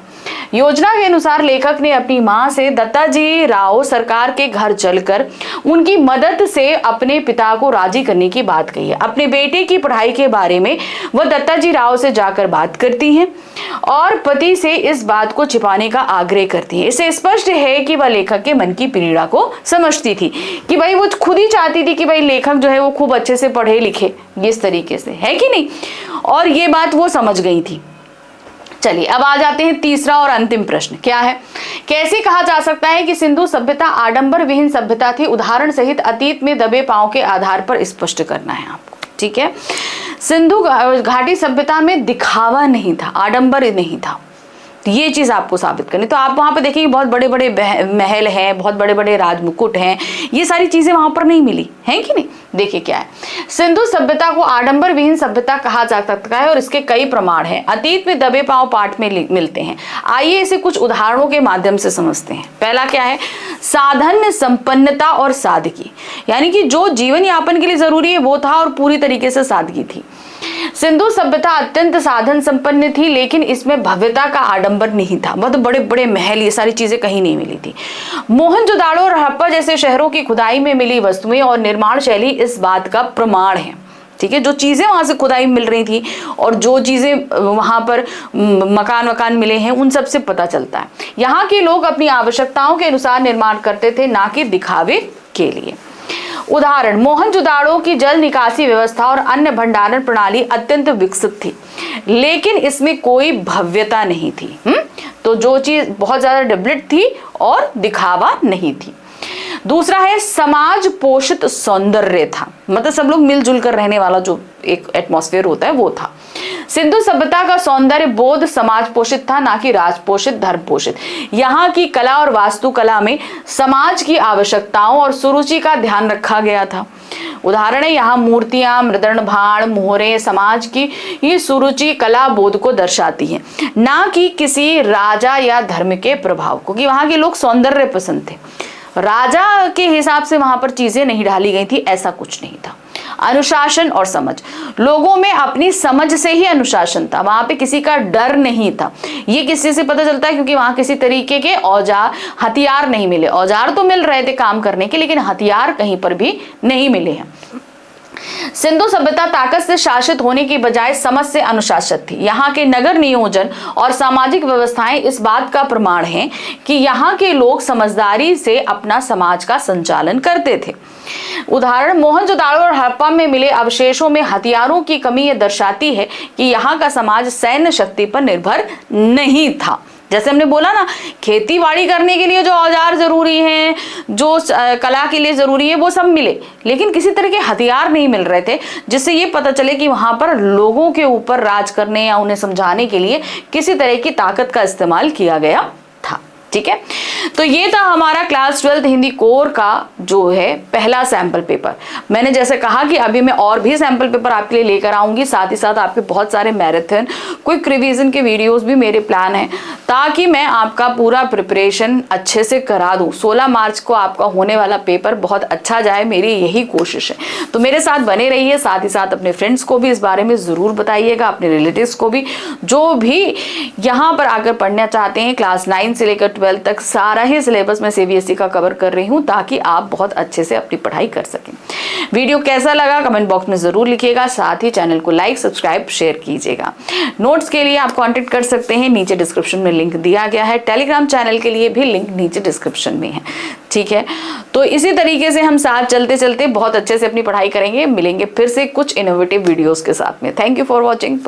योजना के अनुसार लेखक ने अपनी मां से दत्ताजी राव सरकार के घर चलकर उनकी मदद से अपने पिता को राजी करने की बात कही है। अपने बेटे की पढ़ाई के बारे में वह दत्ताजी राव से जाकर बात करती हैं और पति से इस बात को छिपाने का आग्रह करती है। इससे स्पष्ट है कि वह लेखक के मन की पीड़ा को समझती थी कि भाई वो खुद ही चाहती थी कि भाई लेखक जो है वो खूब अच्छे से पढ़े लिखे, इस तरीके से, है कि नहीं, और ये बात वो समझ गई थी। चलिए अब आ जाते हैं तीसरा और अंतिम प्रश्न। क्या है, कैसे कहा जा सकता है कि सिंधु सभ्यता आडंबर विहीन सभ्यता थी। उदाहरण सहित अतीत में दबे पांव के आधार पर स्पष्ट करना है आपको, ठीक है। सिंधु घाटी सभ्यता में दिखावा नहीं था, आडंबर नहीं था, तो ये चीज आपको साबित करनी। तो आप वहां पे देखेंगे बहुत बड़े बड़े महल हैं, बहुत बड़े बड़े राजमुकुट हैं, ये सारी चीजें वहां पर नहीं मिली हैं कि नहीं। देखिए क्या है, सिंधु सभ्यता को आडंबर विहीन सभ्यता कहा जा सकता है और इसके कई प्रमाण हैं, अतीत में दबे पांव पाठ में मिलते हैं। आइए इसे कुछ उदाहरणों के माध्यम से समझते हैं। पहला क्या है, साधन संपन्नता और सादगी, यानी कि जो जीवन यापन के लिए जरूरी है वो था और पूरी तरीके से सादगी थी। सिंधु सभ्यता अत्यंत साधन संपन्न थी, लेकिन इसमें भव्यता का आडंबर नहीं था, बहुत बड़े बड़े महल ये सारी चीजें कहीं नहीं मिली थी। मोहनजोदाड़ो और हड़प्पा जैसे शहरों की खुदाई में मिली वस्तुएं और निर्माण शैली इस बात का प्रमाण है। ठीक है, जो चीजें वहां से खुदाई मिल रही थी और जो चीजें वहां पर मकान मिले हैं उन सब से पता चलता है यहाँ के लोग अपनी आवश्यकताओं के अनुसार निर्माण करते थे, ना कि दिखावे के लिए। उदाहरण, मोहनजोदाड़ो की जल निकासी व्यवस्था और अन्य भंडारण प्रणाली अत्यंत विकसित थी, लेकिन इसमें कोई भव्यता नहीं थी। तो जो चीज बहुत ज्यादा डेवलप्ड थी और दिखावा नहीं थी। दूसरा है, समाज पोषित सौंदर्य था, मतलब सब लोग मिलजुल कर रहने वाला जो एक एटमॉस्फेयर होता है वो था। सिंधु सभ्यता का सौंदर्य बोध समाज पोषित था, ना कि राज पोषित, धर्म पोषित। यहाँ की कला और वास्तुकला में समाज की आवश्यकताओं और सुरुचि का ध्यान रखा गया था। उदाहरण है, यहाँ मूर्तियां, मृदंड, भाण, मोहरे समाज की ये सुरुचि कला बोध को दर्शाती है, ना कि किसी राजा या धर्म के प्रभाव को, कि वहां के लोग सौंदर्य पसंद थे, राजा के हिसाब से वहां पर चीजें नहीं ढाली गई थी, ऐसा कुछ नहीं था। अनुशासन और समझ, लोगों में अपनी समझ से ही अनुशासन था, वहां पे किसी का डर नहीं था। ये किसी से पता चलता है क्योंकि वहां किसी तरीके के औजार हथियार नहीं मिले। औजार तो मिल रहे थे काम करने के, लेकिन हथियार कहीं पर भी नहीं मिले हैं। सिंधु सभ्यता ताकत से शासित होने की बजाय समझ से अनुशासित थी। यहाँ के नगर नियोजन और सामाजिक व्यवस्थाएं इस बात का प्रमाण हैं कि यहाँ के लोग समझदारी से अपना समाज का संचालन करते थे। उदाहरण, मोहनजोदाड़ो और हड़प्पा में मिले अवशेषों में हथियारों की कमी यह दर्शाती है कि यहाँ का समाज सैन्य शक्ति पर निर्भर नहीं था। जैसे हमने बोला ना, खेती बाड़ी करने के लिए जो औजार जरूरी हैं, जो कला के लिए जरूरी है, वो सब मिले, लेकिन किसी तरह के हथियार नहीं मिल रहे थे, जिससे ये पता चले कि वहां पर लोगों के ऊपर राज करने या उन्हें समझाने के लिए किसी तरह की ताकत का इस्तेमाल किया गया था। ठीक है, तो ये था हमारा क्लास 12 हिंदी कोर का जो है पहला सैंपल पेपर। मैंने जैसे कहा कि अभी मैं और भी सैंपल पेपर आपके लिए लेकर आऊंगी, साथ ही साथ आपके बहुत सारे मैराथन क्विक रिवीजन के वीडियोस भी मेरे प्लान है, ताकि मैं आपका पूरा प्रिपरेशन अच्छे से करा दूं। 16 मार्च को आपका होने वाला पेपर बहुत अच्छा जाए, मेरी यही कोशिश है। तो मेरे साथ बने रहिए, साथ ही साथ अपने फ्रेंड्स को भी इस बारे में जरूर बताइएगा, अपने रिलेटिव्स को भी, जो भी यहाँ पर आकर पढ़ना चाहते हैं। क्लास 9 से लेकर 12 तक सारा ही सिलेबस मैं सीबीएसई का कवर कर रही हूं, ताकि आप बहुत अच्छे से अपनी पढ़ाई कर सकें। वीडियो कैसा लगा कमेंट बॉक्स में जरूर लिखिएगा, साथ ही चैनल को लाइक, सब्सक्राइब, शेयर कीजिएगा। नोट्स के लिए आप कांटेक्ट कर सकते हैं, नीचे डिस्क्रिप्शन में लिंक दिया गया है। टेलीग्राम चैनल के लिए भी लिंक नीचे डिस्क्रिप्शन में है। ठीक है, तो इसी तरीके से हम साथ चलते चलते बहुत अच्छे से अपनी पढ़ाई करेंगे। मिलेंगे फिर से कुछ इनोवेटिव वीडियोस के साथ में। Thank you for watching.